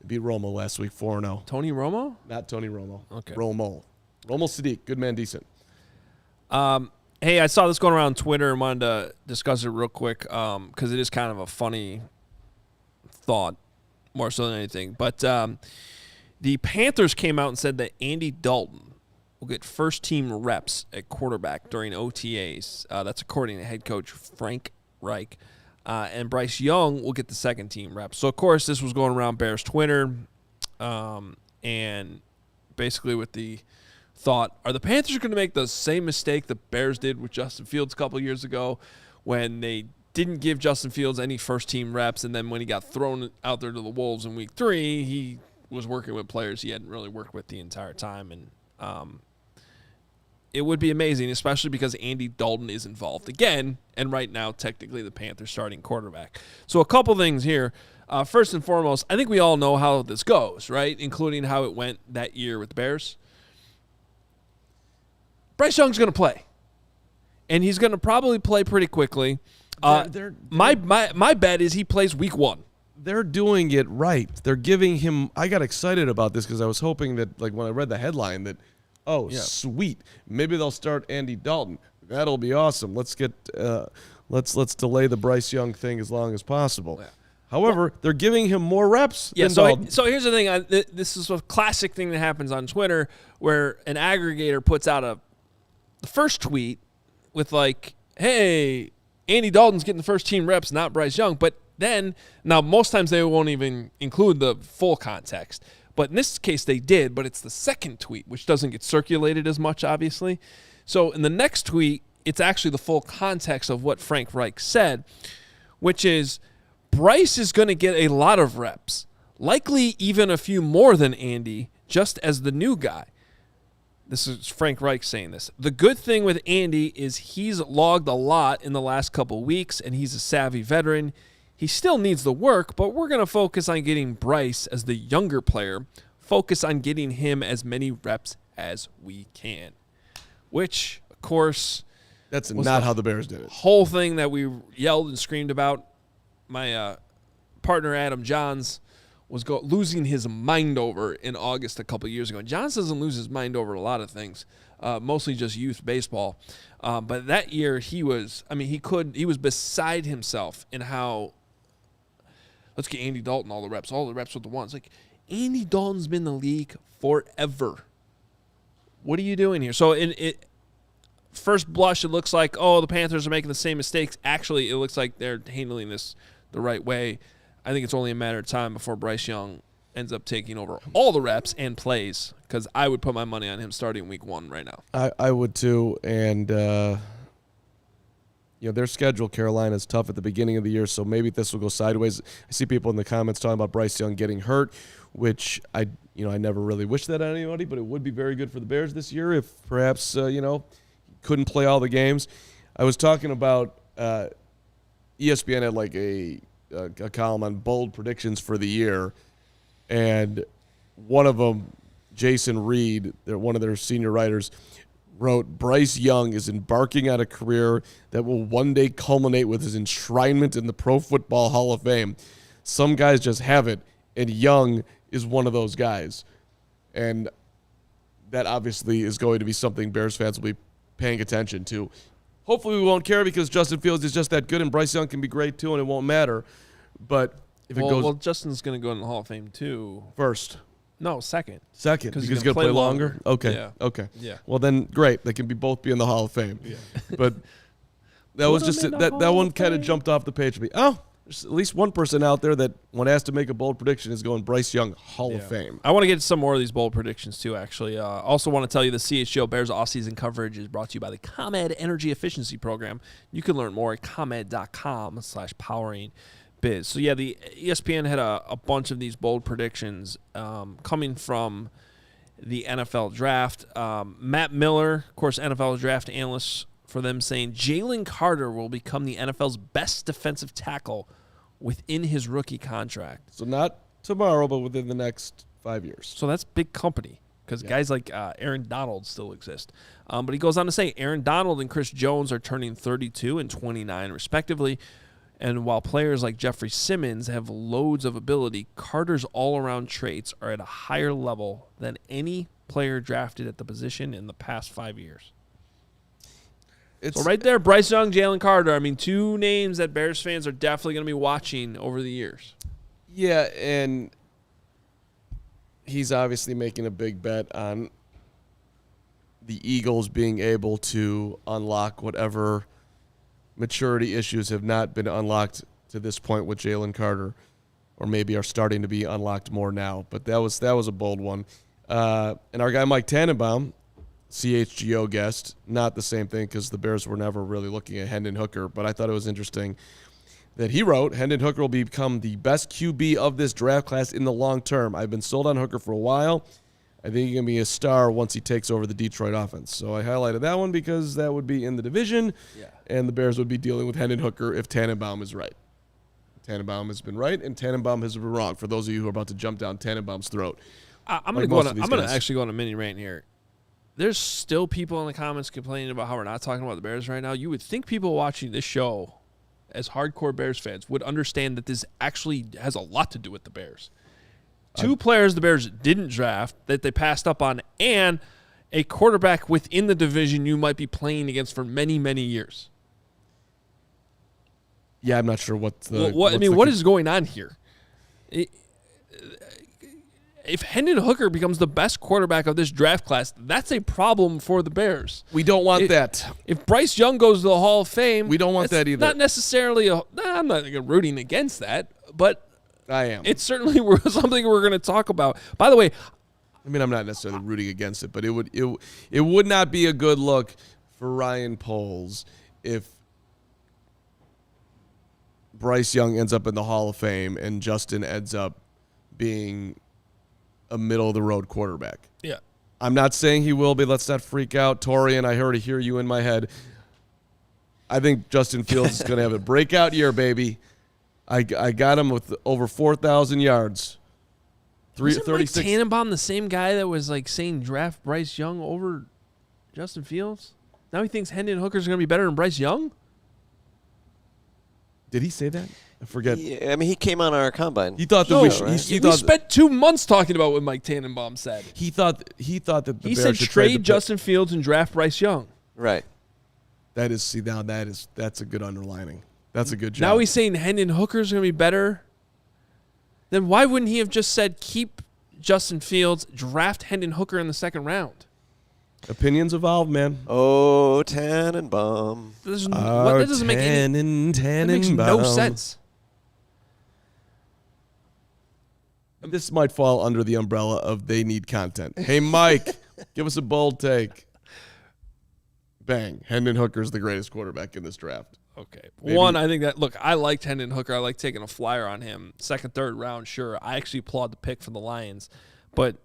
Beat Romo last week 4-0. Tony Romo? Not Tony Romo. Okay. Romo Sadiq. Good man, decent. Hey, I saw this going around Twitter and wanted to discuss it real quick because it is kind of a funny thought more so than anything. But the Panthers came out and said that Andy Dalton will get first-team reps at quarterback during OTAs. That's according to head coach Frank Reich. And Bryce Young will get the second-team reps. So, of course, this was going around Bears Twitter and basically with the thought, are the Panthers going to make the same mistake the Bears did with Justin Fields a couple of years ago when they didn't give Justin Fields any first-team reps, and then when he got thrown out there to the Wolves in Week 3, he was working with players he hadn't really worked with the entire time. And it would be amazing, especially because Andy Dalton is involved again, and right now technically the Panthers starting quarterback. So a couple things here. First and foremost, I think we all know how this goes, right, including how it went that year with the Bears. Bryce Young's going to play, and he's going to probably play pretty quickly. My bet is he plays Week 1. They're doing it right. They're giving him – I got excited about this because I was hoping that, like, when I read the headline that, sweet, maybe they'll start Andy Dalton. That'll be awesome. Let's get let's delay the Bryce Young thing as long as possible. Yeah. However, they're giving him more reps than Dalton. So here's the thing. This is a classic thing that happens on Twitter where an aggregator puts out the first tweet with like, hey, Andy Dalton's getting the first team reps, not Bryce Young. But then, now most times they won't even include the full context. But in this case they did, but it's the second tweet, which doesn't get circulated as much, obviously. So in the next tweet, it's actually the full context of what Frank Reich said, which is Bryce is going to get a lot of reps, likely even a few more than Andy, just as the new guy. This is Frank Reich saying this. The good thing with Andy is he's logged a lot in the last couple weeks, and he's a savvy veteran. He still needs the work, but we're going to focus on getting Bryce as the younger player, focus on getting him as many reps as we can, which, of course, that's not how the Bears did it. Whole thing that we yelled and screamed about. My partner, Adam Johns, was losing his mind over in August a couple of years ago. And Johns doesn't lose his mind over a lot of things, mostly just youth baseball. But that year he was beside himself in how, let's get Andy Dalton all the reps with the ones. Like, Andy Dalton's been in the league forever. What are you doing here? So first blush, it looks like, the Panthers are making the same mistakes. Actually, it looks like they're handling this the right way. I think it's only a matter of time before Bryce Young ends up taking over all the reps and plays, because I would put my money on him starting Week 1 right now. I would too, and their schedule, Carolina, is tough at the beginning of the year, so maybe this will go sideways. I see people in the comments talking about Bryce Young getting hurt, which I never really wish that on anybody, but it would be very good for the Bears this year if perhaps couldn't play all the games. I was talking about ESPN had like a column on bold predictions for the year, and one of them, Jason Reed, one of their senior writers, wrote, Bryce Young is embarking on a career that will one day culminate with his enshrinement in the Pro Football Hall of Fame. Some guys just have it, and Young is one of those guys. And that obviously is going to be something Bears fans will be paying attention to. Hopefully we won't care because Justin Fields is just that good, and Bryce Young can be great too, and it won't matter. But if it goes... Well, Justin's going to go in the Hall of Fame too. First. No, second. Second, because he's going to play longer? Okay, yeah. Okay. Yeah. Well, then, great. They can both be in the Hall of Fame. Yeah. But that was just that one kind of jumped off the page to me. Oh, there's at least one person out there that, when asked to make a bold prediction, is going Bryce Young, Hall of Fame. I want to get some more of these bold predictions, too, actually. Also want to tell you the CHGO Bears offseason coverage is brought to you by the ComEd Energy Efficiency Program. You can learn more at comed.com/powering. Biz. So, the ESPN had a bunch of these bold predictions coming from the NFL draft. Matt Miller, of course, NFL draft analyst for them, saying Jalen Carter will become the NFL's best defensive tackle within his rookie contract. So not tomorrow, but within the next 5 years. So that's big company. because guys like Aaron Donald still exist. But he goes on to say Aaron Donald and Chris Jones are turning 32 and 29 respectively. And while players like Jeffrey Simmons have loads of ability, Carter's all-around traits are at a higher level than any player drafted at the position in the past 5 years. So right there, Bryce Young, Jalen Carter. I mean, two names that Bears fans are definitely going to be watching over the years. Yeah, and he's obviously making a big bet on the Eagles being able to unlock whatever maturity issues have not been unlocked to this point with Jalen Carter, or maybe are starting to be unlocked more now. But that was a bold one. And our guy Mike Tannenbaum, CHGO guest, not the same thing because the Bears were never really looking at Hendon Hooker, but I thought it was interesting that he wrote, Hendon Hooker will become the best QB of this draft class in the long term. I've been sold on Hooker for a while. I think he's going to be a star once he takes over the Detroit offense. So I highlighted that one because that would be in the division, and the Bears would be dealing with Hendon Hooker if Tannenbaum is right. Tannenbaum has been right, and Tannenbaum has been wrong, for those of you who are about to jump down Tannenbaum's throat. I'm going to actually go on a mini rant here. There's still people in the comments complaining about how we're not talking about the Bears right now. You would think people watching this show as hardcore Bears fans would understand that this actually has a lot to do with the Bears. Two players the Bears didn't draft that they passed up on, and a quarterback within the division you might be playing against for many, many years. Yeah, I'm not sure what is going on here? If Hendon Hooker becomes the best quarterback of this draft class, that's a problem for the Bears. We don't want that. If Bryce Young goes to the Hall of Fame, we don't want that either. Not necessarily I'm not rooting against that, but I am. It's certainly something we're going to talk about. By the way, I mean, I'm not necessarily rooting against it, but it would not be a good look for Ryan Poles if Bryce Young ends up in the Hall of Fame and Justin ends up being a middle-of-the-road quarterback. Yeah. I'm not saying he will be. Let's not freak out. Torian, I already hear you in my head. I think Justin Fields is going to have a breakout year, baby. I got him with over 4,000 yards. Wasn't Mike Tannenbaum the same guy that was like saying draft Bryce Young over Justin Fields? Now he thinks Hendon Hooker's going to be better than Bryce Young? Did he say that? I forget. Yeah, I mean, he came on our combine. He thought that we spent 2 months talking about what Mike Tannenbaum said. He thought that the he Bears said should trade Justin Fields and draft Bryce Young. Right. That's a good underlining. That's a good job. Now he's saying Hendon Hooker's going to be better. Then why wouldn't he have just said keep Justin Fields, draft Hendon Hooker in the second round? Opinions evolve, man. Oh, Tannenbaum. That doesn't make that makes no sense. This might fall under the umbrella of they need content. Hey, Mike, give us a bold take. Bang. Hendon Hooker's the greatest quarterback in this draft. Okay. Maybe. One, I think that, look, I liked Hendon Hooker. I like taking a flyer on him. Second, third round, sure. I actually applaud the pick for the Lions. But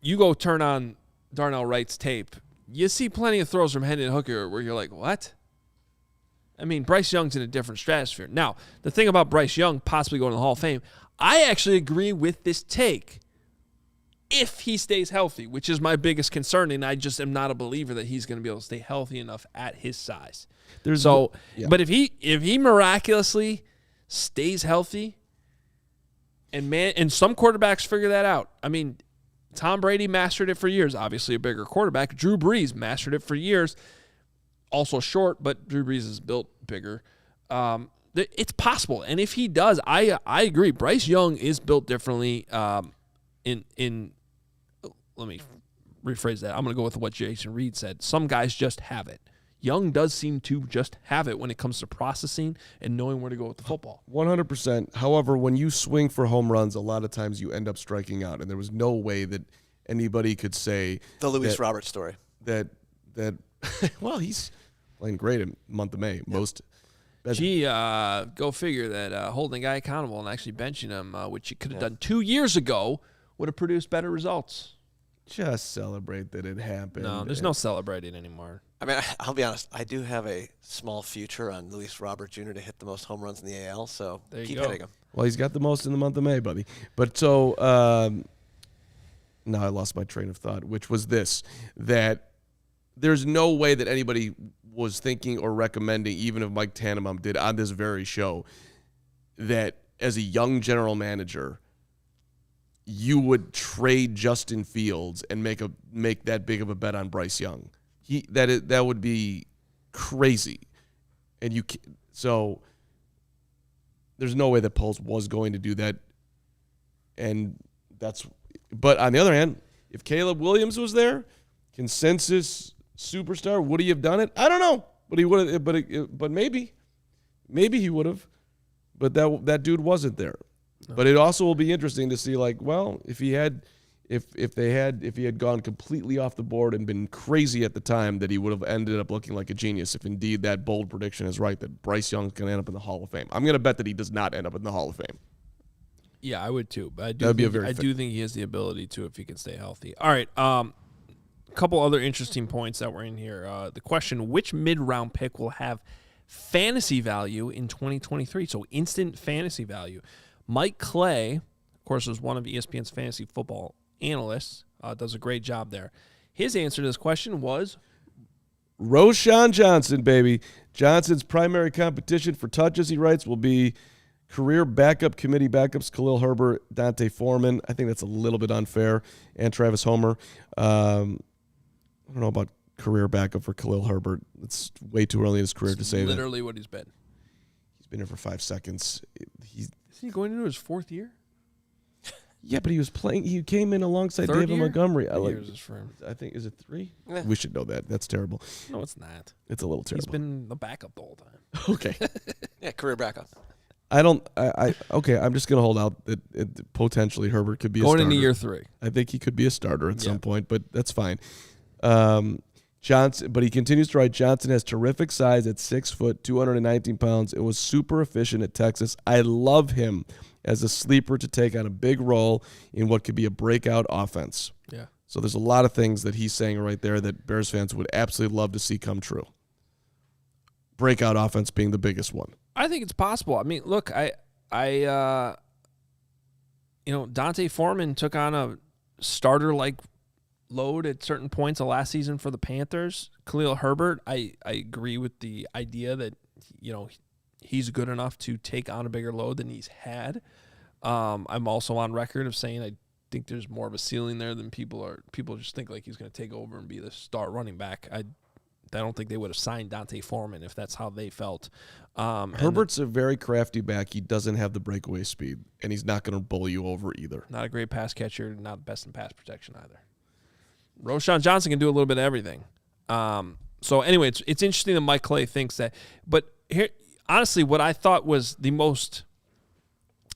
you go turn on Darnell Wright's tape, you see plenty of throws from Hendon Hooker where you're like, what? I mean, Bryce Young's in a different stratosphere. Now, the thing about Bryce Young possibly going to the Hall of Fame, I actually agree with this take if he stays healthy, which is my biggest concern, and I just am not a believer that he's going to be able to stay healthy enough at his size. But if he miraculously stays healthy, and some quarterbacks figure that out. I mean, Tom Brady mastered it for years, obviously a bigger quarterback. Drew Brees mastered it for years, also short, but Drew Brees is built bigger. It's possible, and if he does, I agree. Bryce Young is built differently. Let me rephrase that. I'm going to go with what Jason Reed said. Some guys just have it. Young does seem to just have it when it comes to processing and knowing where to go with the football. 100%. However, when you swing for home runs, a lot of times you end up striking out, and there was no way that anybody could say the Luis Roberts story. That well, he's playing great in the month of May. Yeah. Go figure that holding a guy accountable and actually benching him, which you could have done 2 years ago, would have produced better results. Just celebrate that it happened. No, there's no celebrating anymore. I mean, I'll be honest. I do have a small future on Luis Robert Jr. to hit the most home runs in the AL, so keep hitting him. Well, he's got the most in the month of May, buddy. But so now I lost my train of thought, which was this, that there's no way that anybody was thinking or recommending, even if Mike Tannenbaum did on this very show, that as a young general manager, you would trade Justin Fields and make that big of a bet on Bryce Young. That would be crazy. And so there's no way that Poles was going to do that. But on the other hand, if Caleb Williams was there, consensus superstar, would he have done it? I don't know, but he would have. But maybe he would have. But that dude wasn't there. No. But it also will be interesting to see, like, well, if he had gone completely off the board and been crazy at the time, that he would have ended up looking like a genius. If indeed that bold prediction is right, that Bryce Young's going to end up in the Hall of Fame. I'm going to bet that he does not end up in the Hall of Fame. Yeah, I would too. But I do think he has the ability to if he can stay healthy. All right. A couple other interesting points that were in here. The question: which mid-round pick will have fantasy value in 2023? So instant fantasy value. Mike Clay, of course, was one of ESPN's fantasy football analysts. Does a great job there. His answer to this question was Roschon Johnson, baby. Johnson's primary competition for touches, he writes, will be career backup committee backups Khalil Herbert, Dante Foreman. I think that's a little bit unfair. And Travis Homer. I don't know about career backup for Khalil Herbert. It's way too early in his career to say that. Literally what he's been. He's been here for 5 seconds. Isn't he going into his 4th year? Yeah, but he was playing. He came in alongside David Montgomery. Years is for him. I think, is it 3? We should know that. That's terrible. No, it's not. It's a little terrible. He's been the backup the whole time. Okay. Yeah, career backup. Okay, I'm just going to hold out that potentially Herbert could be a starter. Going into year 3. I think he could be a starter at some point, but that's fine. Johnson, but he continues to write, Johnson has terrific size at 6 foot, 219 pounds, and was super efficient at Texas. I love him as a sleeper to take on a big role in what could be a breakout offense. Yeah. So there's a lot of things that he's saying right there that Bears fans would absolutely love to see come true. Breakout offense being the biggest one. I think it's possible. I mean, look, Dante Foreman took on a starter-like load at certain points of last season for the Panthers. Khalil Herbert, I agree with the idea that, he's good enough to take on a bigger load than he's had. I'm also on record of saying I think there's more of a ceiling there than people just think like he's going to take over and be the star running back. I don't think they would have signed Dante Foreman if that's how they felt. Herbert's a very crafty back. He doesn't have the breakaway speed, and he's not going to bowl you over either. Not a great pass catcher, not best in pass protection either. Roschon Johnson can do a little bit of everything. So anyway, it's interesting that Mike Clay thinks that. But here, honestly, what I thought was the most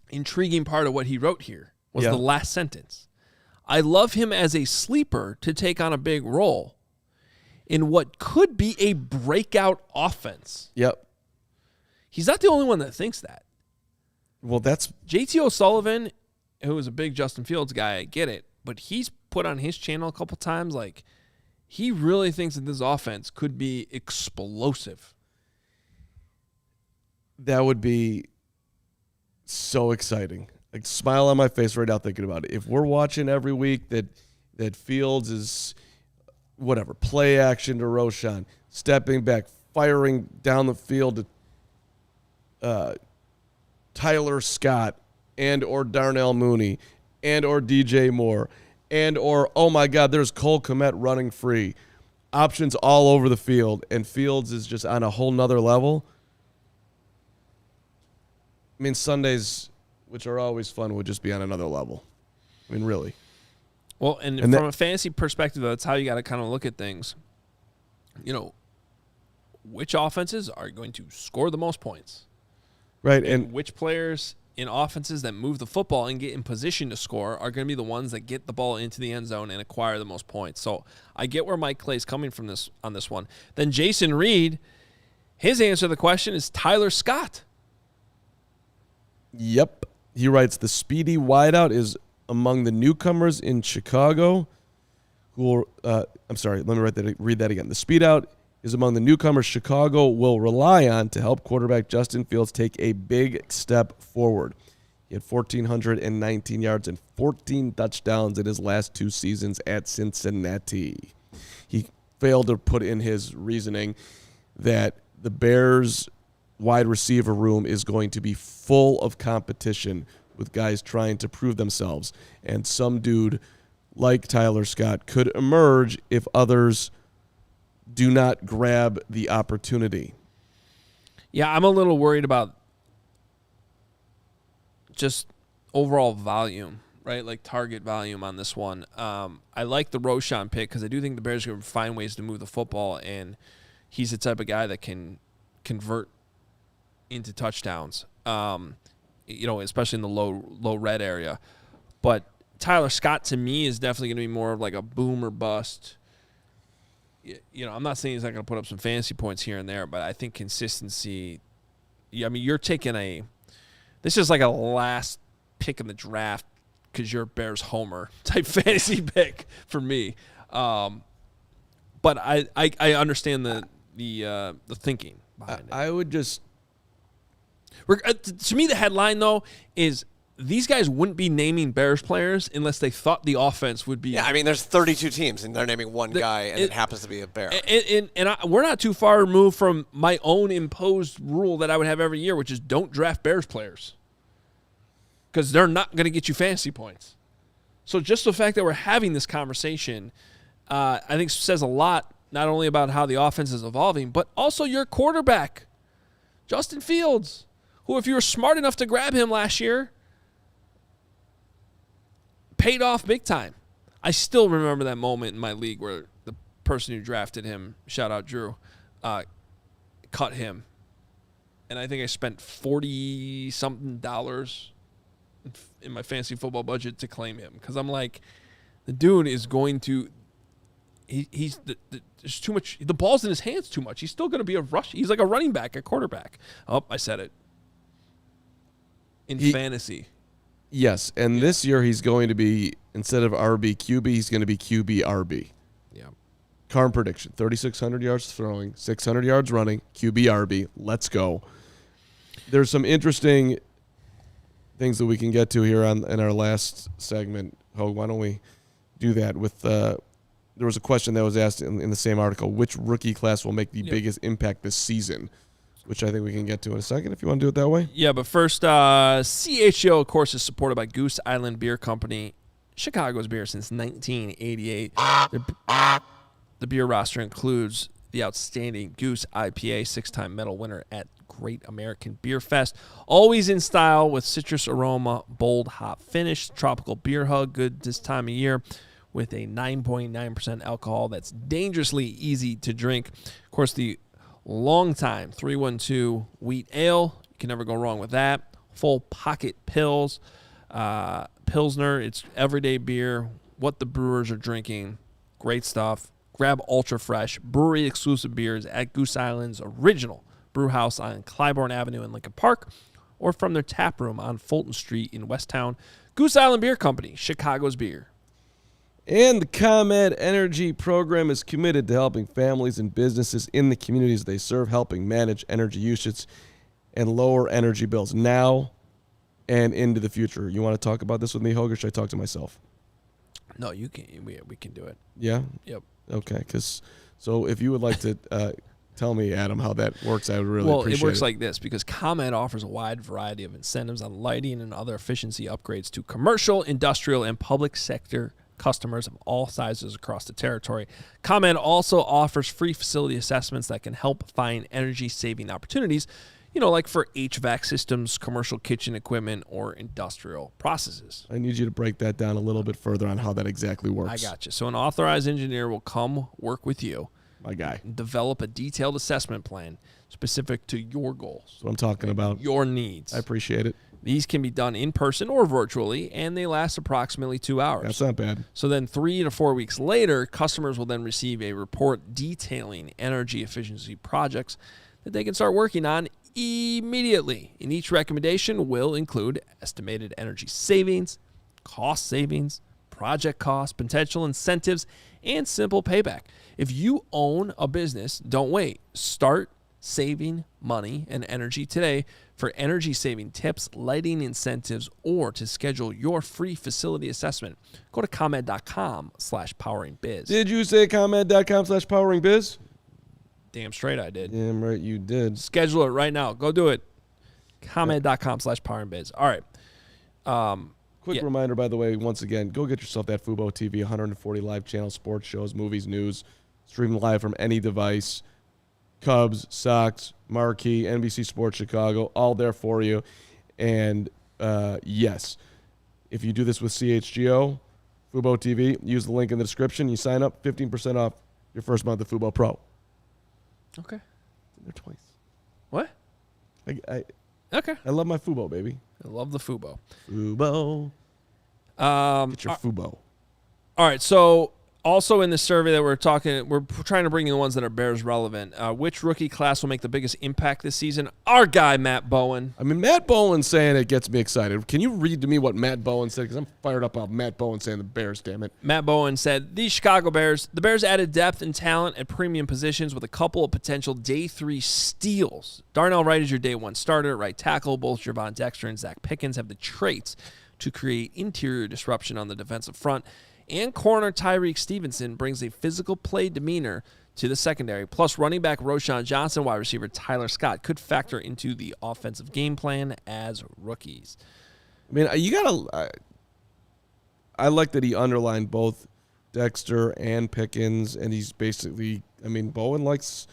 intriguing part of what he wrote here was the last sentence. I love him as a sleeper to take on a big role in what could be a breakout offense. Yep. He's not the only one that thinks that. Well, that's JT O'Sullivan, who is a big Justin Fields guy, I get it, but he's put on his channel a couple times, like, he really thinks that this offense could be explosive. That would be so exciting. Like, smile on my face right now thinking about it. If we're watching every week that Fields is whatever, play action to Roschon, stepping back, firing down the field to Tyler Scott and or Darnell Mooney and or DJ Moore and or, oh my God, there's Cole Kmet running free. Options all over the field, and Fields is just on a whole nother level. I mean, Sundays, which are always fun, would just be on another level. I mean, really. Well, and from a fantasy perspective, that's how you got to kind of look at things. Which offenses are going to score the most points? Right. And which players in offenses that move the football and get in position to score are going to be the ones that get the ball into the end zone and acquire the most points. So I get where Mike Clay's coming from on this one. Then Jason Reed, his answer to the question is Tyler Scott. Yep. He writes, the speedy wideout is among the newcomers in Chicago who will, let me read that again. The speed out is among the newcomers Chicago will rely on to help quarterback Justin Fields take a big step forward. He had 1,419 yards and 14 touchdowns in his last 2 seasons at Cincinnati. He failed to put in his reasoning that the Bears' wide receiver room is going to be full of competition with guys trying to prove themselves. And some dude like Tyler Scott could emerge if others do not grab the opportunity. Yeah, I'm a little worried about just overall volume, right? Like target volume on this one. I like the Roschon pick because I do think the Bears are going to find ways to move the football, and he's the type of guy that can convert into touchdowns, especially in the low red area. But Tyler Scott, to me, is definitely going to be more of like a boom or bust. I'm not saying he's not going to put up some fantasy points here and there, but I think consistency. You're taking this is like a last pick in the draft because you're a Bears homer type fantasy pick for me. But I understand the thinking behind it. I would just. To me, the headline though is these guys wouldn't be naming Bears players unless they thought the offense would be. Yeah, there's 32 teams, and they're naming one guy, and it happens to be a Bear. We're not too far removed from my own imposed rule that I would have every year, which is don't draft Bears players because they're not going to get you fantasy points. So just the fact that we're having this conversation, I think says a lot, not only about how the offense is evolving, but also your quarterback, Justin Fields, who, if you were smart enough to grab him last year, paid off big time. I still remember that moment in my league where the person who drafted him, shout out Drew, cut him. And I think I spent $40-something in my fantasy football budget to claim him. Because I'm like, the dude is going to there's too much. The ball's in his hands too much. He's still going to be a rush. He's like a running back, a quarterback. Oh, I said it. In fantasy. Yes, and this year he's going to be, instead of RB QB, he's going to be QB RB. Yeah. Carm prediction, 3,600 yards throwing, 600 yards running, QB RB. Let's go. There's some interesting things that we can get to here in our last segment. Hoge, why don't we do that with there was a question that was asked in the same article, which rookie class will make the biggest impact this season? Which I think we can get to in a second if you want to do it that way. Yeah, but first, CHGO, of course, is supported by Goose Island Beer Company, Chicago's beer since 1988. The beer roster includes the outstanding Goose IPA, 6-time medal winner at Great American Beer Fest. Always in style with citrus aroma, bold hop finish, tropical beer hug, good this time of year, with a 9.9% alcohol that's dangerously easy to drink. Of course, the long time 312 wheat ale. You can never go wrong with that. Full pocket pills. Pilsner. It's everyday beer. What the brewers are drinking. Great stuff. Grab Ultra Fresh brewery exclusive beers at Goose Island's original brew house on Clybourne Avenue in Lincoln Park, or from their tap room on Fulton Street in Westtown. Goose Island Beer Company, Chicago's beer. And the ComEd Energy Program is committed to helping families and businesses in the communities they serve, helping manage energy usage and lower energy bills now and into the future. You want to talk about this with me, Hoge, or should I talk to myself? No, you can. We can do it. Yeah? Yep. Okay, so if you would like to tell me, Adam, how that works, I would really appreciate it. Well, it works like this, because ComEd offers a wide variety of incentives on lighting and other efficiency upgrades to commercial, industrial, and public sector customers of all sizes across the territory. ComEd also offers free facility assessments that can help find energy-saving opportunities, like for HVAC systems, commercial kitchen equipment, or industrial processes. I need you to break that down a little bit further on how that exactly works. I got you. So an authorized engineer will come work with you, my guy, and develop a detailed assessment plan specific to your goals. That's what I'm talking about. Your needs. I appreciate it. These can be done in person or virtually, and they last approximately 2 hours. That's not bad. So then 3 to 4 weeks later, customers will then receive a report detailing energy efficiency projects that they can start working on immediately. And each recommendation will include estimated energy savings, cost savings, project costs, potential incentives, and simple payback. If you own a business, don't wait. Start saving money and energy today. For energy-saving tips, lighting incentives, or to schedule your free facility assessment, go to ComEd.com/poweringbiz. Did you say ComEd.com/poweringbiz? Damn straight I did. Damn right you did. Schedule it right now. Go do it. ComEd.com/poweringbiz. All right. Quick reminder, by the way, once again, go get yourself that Fubo TV, 140 live channel sports shows, movies, news, streaming live from any device. Cubs, Sox, Marquee, NBC Sports Chicago, all there for you. And yes, if you do this with CHGO, Fubo TV, use the link in the description. You sign up, 15% off your first month of Fubo Pro. Okay. They're twice. What? Okay. I love my Fubo, baby. I love the Fubo. Fubo. Get your Fubo. All right, so also in this survey that we're trying to bring in the ones that are Bears relevant. Which rookie class will make the biggest impact this season? Our guy, Matt Bowen. I mean, Matt Bowen saying it gets me excited. Can you read to me what Matt Bowen said? Because I'm fired up about Matt Bowen saying the Bears, damn it. Matt Bowen said, the Chicago Bears, the Bears added depth and talent at premium positions with a couple of potential day 3 steals. Darnell Wright is your day 1 starter at right tackle. Both Javon Dexter and Zach Pickens have the traits to create interior disruption on the defensive front. And corner Tyreek Stevenson brings a physical play demeanor to the secondary. Plus, running back Roschon Johnson, wide receiver Tyler Scott could factor into the offensive game plan as rookies. I mean, I like that he underlined both Dexter and Pickens, and he's basically, I mean, Bowen likes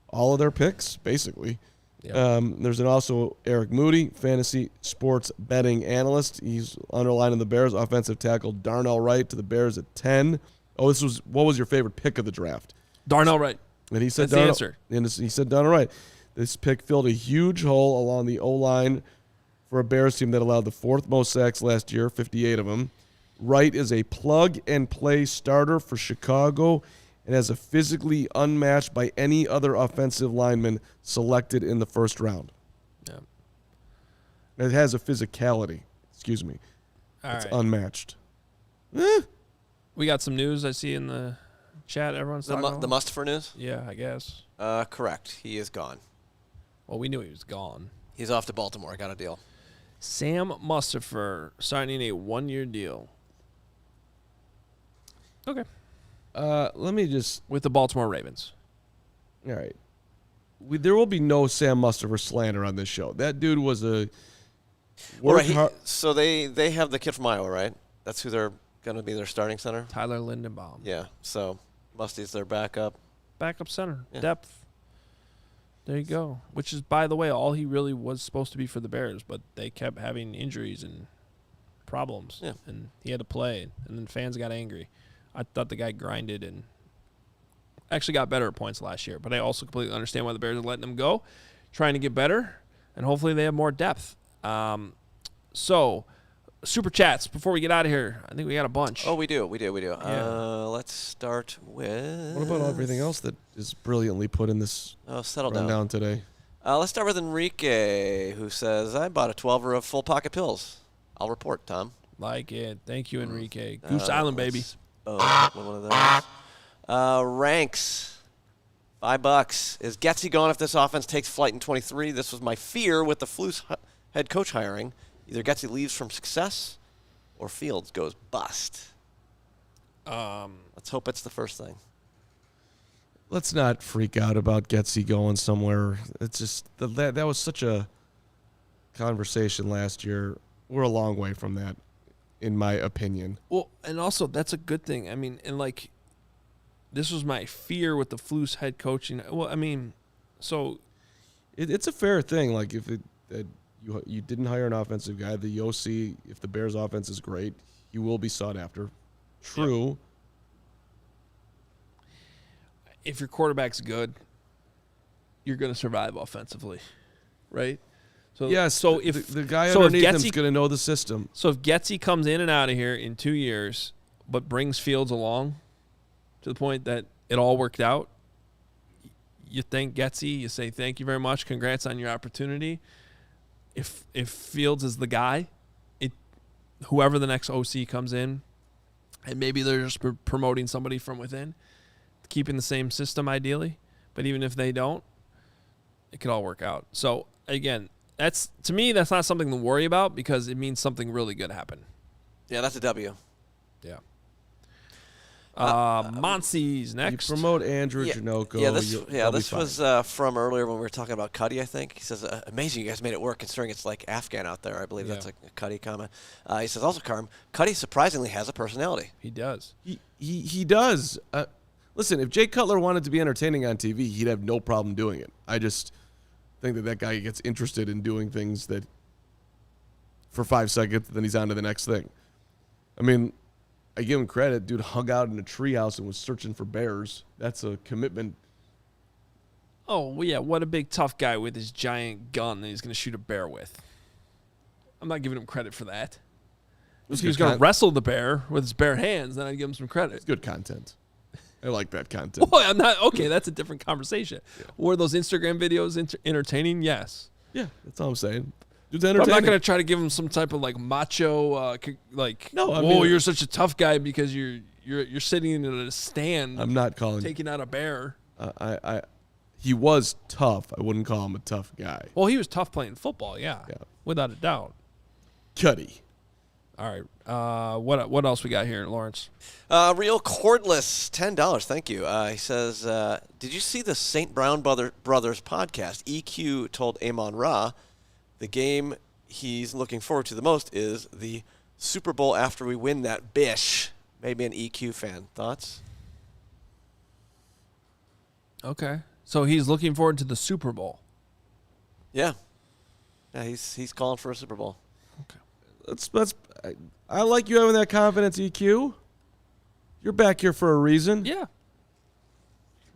all of their picks, basically. Yep. There's also Eric Moody, fantasy sports betting analyst. He's underlining the Bears offensive tackle Darnell Wright to the Bears at 10. Oh, what was your favorite pick of the draft? Darnell Wright. And he said That's the answer. And he said Darnell Wright. This pick filled a huge hole along the O-line for a Bears team that allowed the 4th most sacks last year, 58 of them. Wright is a plug-and-play starter for Chicago and has a physically unmatched by any other offensive lineman selected in the first round. Yeah. It has a physicality. Excuse me. It's unmatched. We got some news I see in the chat. Everyone's talking about The Mustapher news? Yeah, I guess. Correct. He is gone. Well, we knew he was gone. He's off to Baltimore. Got a deal. Sam Mustapher signing a 1-year deal. Okay. Let me just... With the Baltimore Ravens. All right. There will be no Sam Mustapher slander on this show. That dude was a... So they have the kid from Iowa, right? That's who they're going to be their starting center? Tyler Lindenbaum. Yeah. So Musty's their backup. Backup center. Yeah. Depth. There you go. Which is, by the way, all he really was supposed to be for the Bears, but they kept having injuries and problems. Yeah. And he had to play, and then fans got angry. I thought the guy grinded and actually got better at points last year. But I also completely understand why the Bears are letting him go, trying to get better, and hopefully they have more depth. So, Super Chats, before we get out of here, I think we got a bunch. Oh, we do. Yeah. Let's start with... What about everything else that is brilliantly put in this settle rundown today? Let's start with Enrique, who says, I bought a 12er of full pocket pills. I'll report, Tom. Like it. Thank you, Enrique. Goose Island, baby. One of those. Ranks, $5. Is Getsy gone if this offense takes flight in 23? This was my fear with the Flus head coach hiring. Either Getsy leaves from success or Fields goes bust. Let's hope it's the first thing. Let's not freak out about Getsy going somewhere. It's just that was such a conversation last year. We're a long way from that, in my opinion. Well, and also that's a good thing. I mean, and like, this was my fear with the Flus head coaching. Well, I mean, so it's a fair thing. Like if you didn't hire an offensive guy, the OC, if the Bears' offense is great, he will be sought after. True. Yep. If your quarterback's good, you're going to survive offensively, right? So yes. So if the guy underneath him is going to know the system. So if Getsy comes in and out of here in 2 years, but brings Fields along to the point that it all worked out, you thank Getsy. You say thank you very much. Congrats on your opportunity. If Fields is the guy, whoever the next OC comes in, and maybe they're just promoting somebody from within, keeping the same system ideally. But even if they don't, it could all work out. So again, to me that's not something to worry about because it means something really good happened. Yeah, that's a W. Yeah. Monsi's next. You promote Andrew Janoko. This was from earlier when we were talking about Cuddy, I think. He says, amazing you guys made it work considering it's like Afghan out there. I believe that's a Cuddy comment. He says, also, Carm, Cuddy surprisingly has a personality. He does. He does. Listen, if Jay Cutler wanted to be entertaining on TV, he'd have no problem doing it. I just think that guy gets interested in doing things that for 5 seconds, then he's on to the next thing. I mean, I give him credit. Dude hung out in a treehouse and was searching for bears. That's a commitment. Oh, well, yeah, what a big tough guy with his giant gun that he's going to shoot a bear with. I'm not giving him credit for that. If he was going to wrestle the bear with his bare hands, then I'd give him some credit. It's good content. I like that content. Boy, I'm not okay. That's a different conversation. Yeah. Were those Instagram videos entertaining? Yes. Yeah, that's all I'm saying. Dude's entertaining. I'm not going to try to give him some type of like macho, you're such a tough guy because you're sitting in a stand. I'm not taking out a bear. He was tough. I wouldn't call him a tough guy. Well, he was tough playing football. Yeah, without a doubt. Cuddy. All right. What else we got here, Lawrence? Real Cordless, $10. Thank you. He says, did you see the St. Brown Brothers podcast? EQ told Amon Ra the game he's looking forward to the most is the Super Bowl after we win that bish. Maybe an EQ fan. Thoughts? Okay. So he's looking forward to the Super Bowl. Yeah. Yeah, he's calling for a Super Bowl. Okay. I like you having that confidence, EQ. You're back here for a reason. Yeah.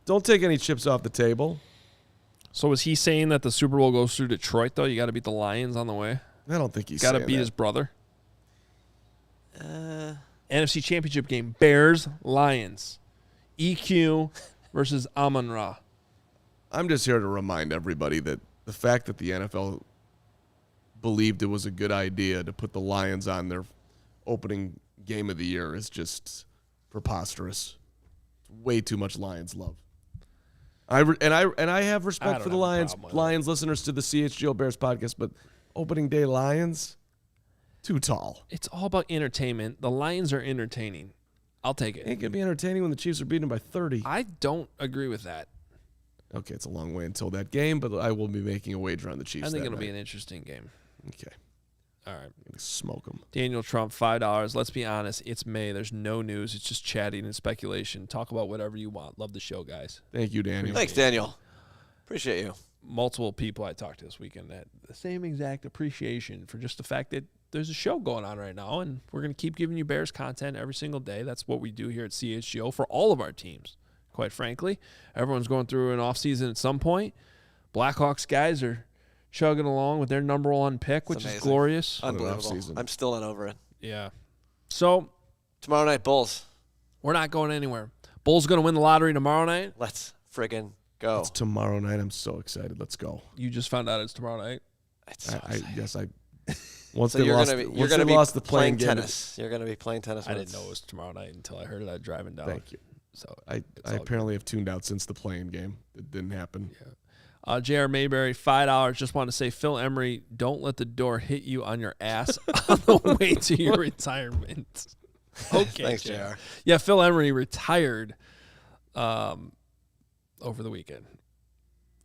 Don't take any chips off the table. So was he saying that the Super Bowl goes through Detroit, though? You got to beat the Lions on the way? I don't think he's got to beat his brother. NFC Championship game, Bears, Lions. EQ versus Amon-Ra. I'm just here to remind everybody that the fact that the NFL believed it was a good idea to put the Lions on their opening game of the year is just preposterous. It's way too much Lions love. I have respect for the Lions listeners to the CHGO Bears podcast, but opening day Lions, too tall. It's all about entertainment. The Lions are entertaining. I'll take it. Ain't gonna be entertaining when the Chiefs are beating them by 30. I don't agree with that. Okay, it's a long way until that game, but I will be making a wager on the Chiefs. I think it'll be an interesting game. Okay. All right. Smoke them. Daniel Trump, $5. Let's be honest. It's May. There's no news. It's just chatting and speculation. Talk about whatever you want. Love the show, guys. Thank you, Daniel. Thanks, Daniel. Appreciate you. Multiple people I talked to this weekend had the same exact appreciation for just the fact that there's a show going on right now, and we're going to keep giving you Bears content every single day. That's what we do here at CHGO for all of our teams, quite frankly. Everyone's going through an offseason at some point. Blackhawks guys are chugging along with their number one pick, which is glorious. Unbelievable. I'm still not over it. Yeah. So tomorrow night, Bulls. We're not going anywhere. Bulls going to win the lottery tomorrow night. Let's friggin' go. It's tomorrow night. I'm so excited. Let's go. You just found out it's tomorrow night. Once so they you're lost, lost the playing tennis. You're going to be playing tennis. I didn't know it was tomorrow night until I heard it. I was driving down. Thank you. So I apparently have tuned out since the playing game. It didn't happen. Yeah. J.R. Mayberry, $5. Just want to say, Phil Emery, don't let the door hit you on your ass on the way to your retirement. Okay, thanks, J.R. Yeah, Phil Emery retired over the weekend.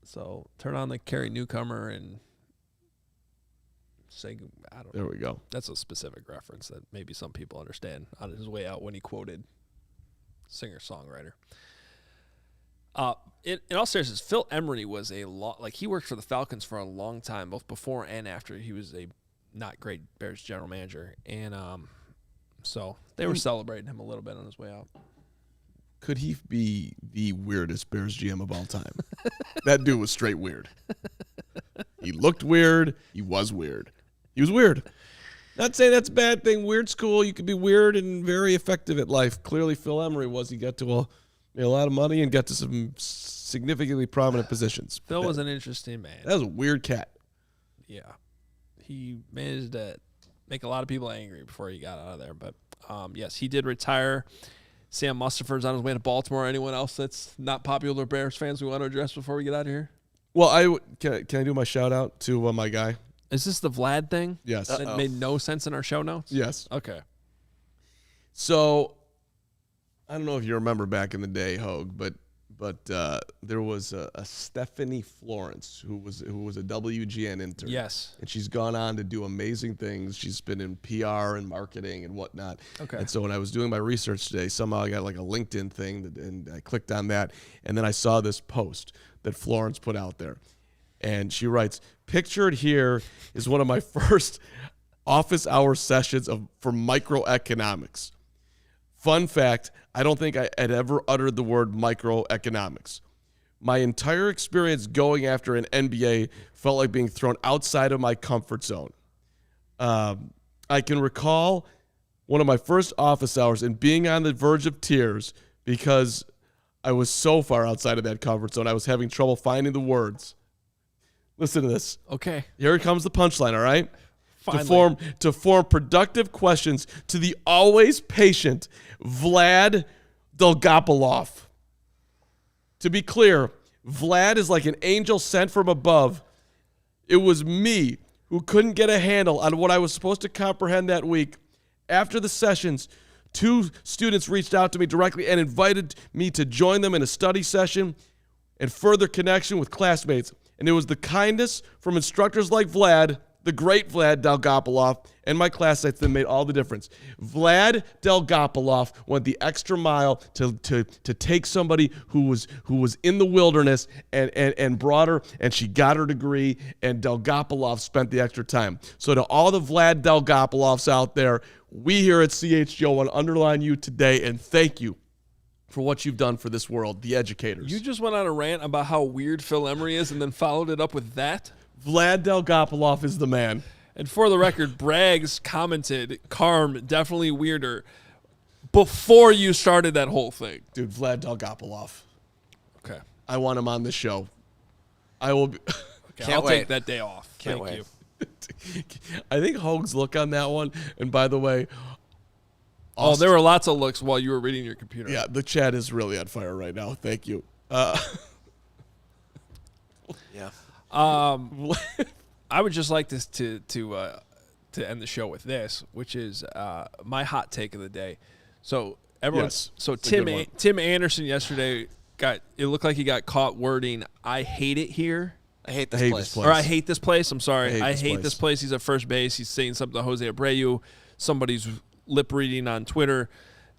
So turn on the Kerry Newcomer and say, I don't know. There we go. That's a specific reference that maybe some people understand on his way out when he quoted singer-songwriter. In all seriousness, Phil Emery was he worked for the Falcons for a long time, both before and after he was a not great Bears general manager. And so they were celebrating him a little bit on his way out. Could he be the weirdest Bears GM of all time? That dude was straight weird. He looked weird. He was weird. He was weird. Not saying that's a bad thing. Weird's cool. You could be weird and very effective at life. Clearly, Phil Emery was. He got to a lot of money and got to some significantly prominent positions. Phil was an interesting man. That was a weird cat. Yeah. He managed to make a lot of people angry before he got out of there. But, yes, he did retire. Sam Mustipher's on his way to Baltimore. Anyone else that's not popular Bears fans we want to address before we get out of here? Well, can I do my shout out to my guy? Is this the Vlad thing? Yes. That made no sense in our show notes? Yes. Okay. So, I don't know if you remember back in the day, Hoge, but there was a Stephanie Florence who was a WGN intern. Yes. And she's gone on to do amazing things. She's been in PR and marketing and whatnot. Okay. And so when I was doing my research today, somehow I got like a LinkedIn thing, and I clicked on that, and then I saw this post that Florence put out there. And she writes, "Pictured here is one of my first office hour sessions for microeconomics. Fun fact, I don't think I had ever uttered the word microeconomics. My entire experience going after an MBA felt like being thrown outside of my comfort zone. I can recall one of my first office hours and being on the verge of tears because I was so far outside of that comfort zone. I was having trouble finding the words." Listen to this. Okay. Here comes the punchline, all right? Finally. To form productive questions to the always patient Vlad Dolgopolov. To be clear, Vlad is like an angel sent from above. It was me who couldn't get a handle on what I was supposed to comprehend that week. After the sessions, 2 students reached out to me directly and invited me to join them in a study session and further connection with classmates. And it was the kindness from instructors like Vlad, the great Vlad Dolgopolov, and my classmates that made all the difference. Vlad Dolgopolov went the extra mile to take somebody who was in the wilderness and brought her, and she got her degree, and Dolgopolov spent the extra time. So to all the Vlad Dolgopolovs out there, we here at CHGO want to underline you today and thank you for what you've done for this world, the educators. You just went on a rant about how weird Phil Emery is and then followed it up with that? Vlad Dolgopolov is the man. And for the record, Braggs commented, "Carm, definitely weirder," before you started that whole thing. Dude, Vlad Dolgopolov. Okay. I want him on the show. I will be. Okay, I'll take that day off. Can't Thank wait. you. I think Hoge's look on that one, and by the way, Oh, there were lots of looks while you were reading your computer. yeah, the chat is really on fire right now. Thank you. Yeah. I would just like this to end the show with this, which is my hot take of the day. So everyone, Yes, so it's a good one. Tim Anderson yesterday it looked like he got caught wording, "I hate it here." I hate this I hate place. this place. Or I hate this place. I'm sorry. I I hate hate this this place. place. He's at first base. He's saying something to Jose Abreu. Somebody's lip reading on Twitter,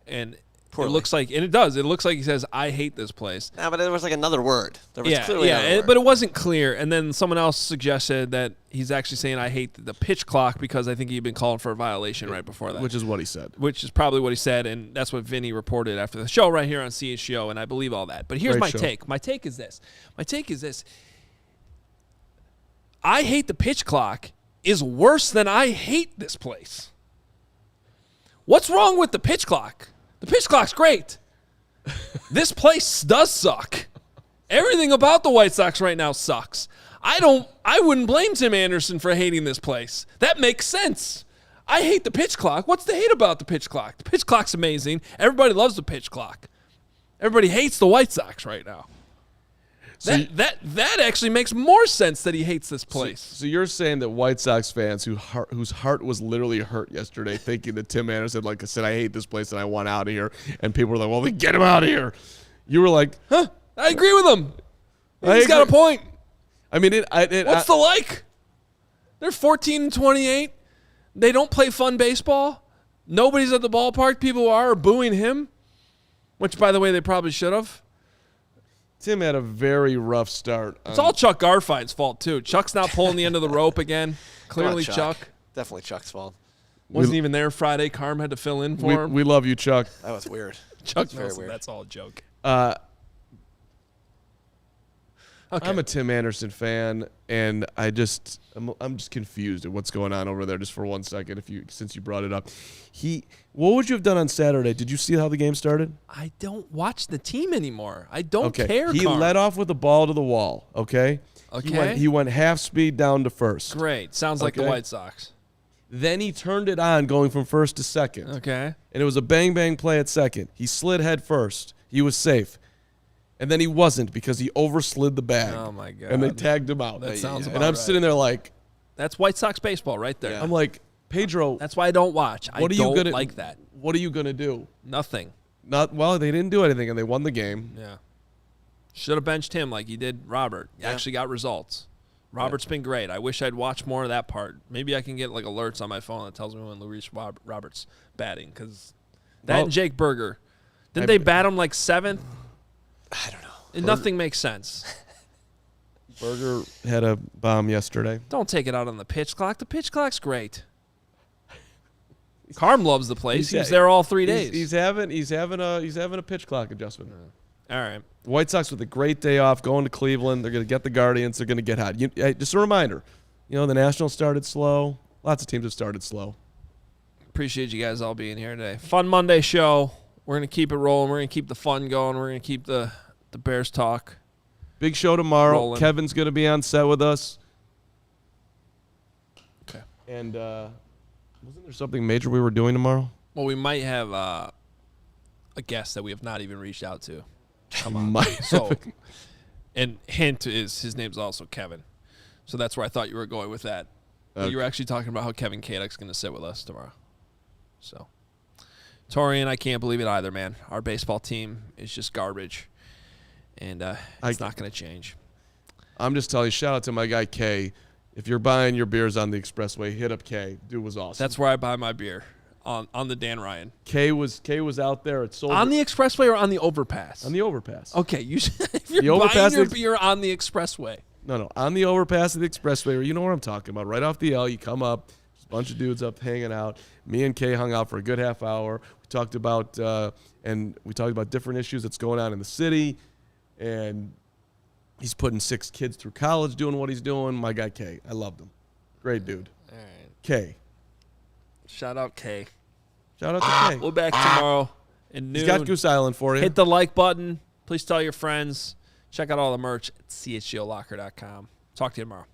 and Poorly. it looks like, and it does. It looks like he says, "I hate this place." No, but there was like another word. There was clearly another word. But it wasn't clear. And then someone else suggested that he's actually saying, "I hate the pitch clock," because I think he'd been calling for a violation right before that. Which is what he said. Which is probably what he said, and that's what Vinny reported after the show right here on CHGO, and I believe all that. But here's Great my show. take. My take is this. I hate the pitch clock is worse than I hate this place. What's wrong with the pitch clock? The pitch clock's great. This place does suck. Everything about the White Sox right now sucks. I wouldn't blame Tim Anderson for hating this place. That makes sense. I hate the pitch clock. What's to hate about the pitch clock? The pitch clock's amazing. Everybody loves the pitch clock. Everybody hates the White Sox right now. That actually makes more sense that he hates this place. So you're saying that White Sox fans whose heart was literally hurt yesterday, thinking that Tim Anderson, like I said, "I hate this place and I want out of here," and people were like, "Well, then get him out of here." You were like, Huh? I agree with him. I He's got a agree. point. I mean, What's the like? They're 14-28. They don't play fun baseball. Nobody's at the ballpark. People are booing him, which, by the way, they probably should have. Tim had a very rough start. It's all Chuck Garfine's fault, too. Chuck's not pulling the end of the rope again. Come on, Clearly, Chuck. Definitely Chuck's fault. Wasn't even there Friday. Carm had to fill in for him. We love you, Chuck. That was weird. Chuck very knows weird. that's all a joke. I'm a Tim Anderson fan, and I'm just confused at what's going on over there. Just for 1 second, since you brought it up, what would you have done on Saturday? Did you see how the game started? I don't watch the team anymore. I don't care, He Carm. led off with the ball to the wall. Okay. Okay. He went half speed down to first. Great. Sounds like the Okay. White Sox. Then he turned it on, going from first to second. Okay. And it was a bang-bang play at second. He slid head first. He was safe. And then he wasn't because he overslid the bag. Oh, my God. And they tagged him out. That sounds And about I'm right. sitting there like, That's White Sox baseball right there. Yeah. I'm like, Pedro, That's why I don't watch. I don't like that. What are you going to do? Nothing. Well, they didn't do anything, and they won the game. Yeah. Should have benched him like you did Robert. Yeah. Actually got results. Robert's been great. I wish I'd watched more of that part. Maybe I can get like alerts on my phone that tells me when Luis Robert's batting. Because that and Jake Berger. Didn't they bat him like 7th? I don't know. And nothing makes sense. Berger had a bomb yesterday. Don't take it out on the pitch clock. The pitch clock's great. Carm loves the place. He was there all 3 days. He's having a pitch clock adjustment. All right. The White Sox with a great day off, going to Cleveland. They're going to get the Guardians. They're going to get hot. Just a reminder, the Nationals started slow. Lots of teams have started slow. Appreciate you guys all being here today. Fun Monday show. We're going to keep it rolling. We're going to keep the fun going. We're going to keep the Bears talk. Big show tomorrow. Rolling. Kevin's going to be on set with us. Okay. And wasn't there something major we were doing tomorrow? Well, we might have a guest that we have not even reached out to. Come on. Might. So, and hint is his name's also Kevin. So that's where I thought you were going with that. But you were actually talking about how Kevin Kadek's going to sit with us tomorrow. So, Torian, I can't believe it either, man. Our baseball team is just garbage. And it's not going to change. I'm just telling you, shout out to my guy Kay. If you're buying your beers on the expressway, hit up Kay. Dude was awesome. That's where I buy my beer, on the Dan Ryan. Kay was out there at Soldier. On the expressway or on the overpass? On the overpass. Okay, if you're The overpass buying your is- beer on the expressway. No, on the overpass of the expressway. You know what I'm talking about. Right off the L, you come up. There's a bunch of dudes up hanging out. Me and Kay hung out for a good half hour. We talked about different issues that's going on in the city, and he's putting 6 kids through college doing what he's doing. My guy Kay, I loved him. Great dude. All right. Kay. Shout out Kay. Shout out to Kay. We'll be back tomorrow at noon. He's got Goose Island for you. Hit the like button. Please tell your friends. Check out all the merch at chgolocker.com. Talk to you tomorrow.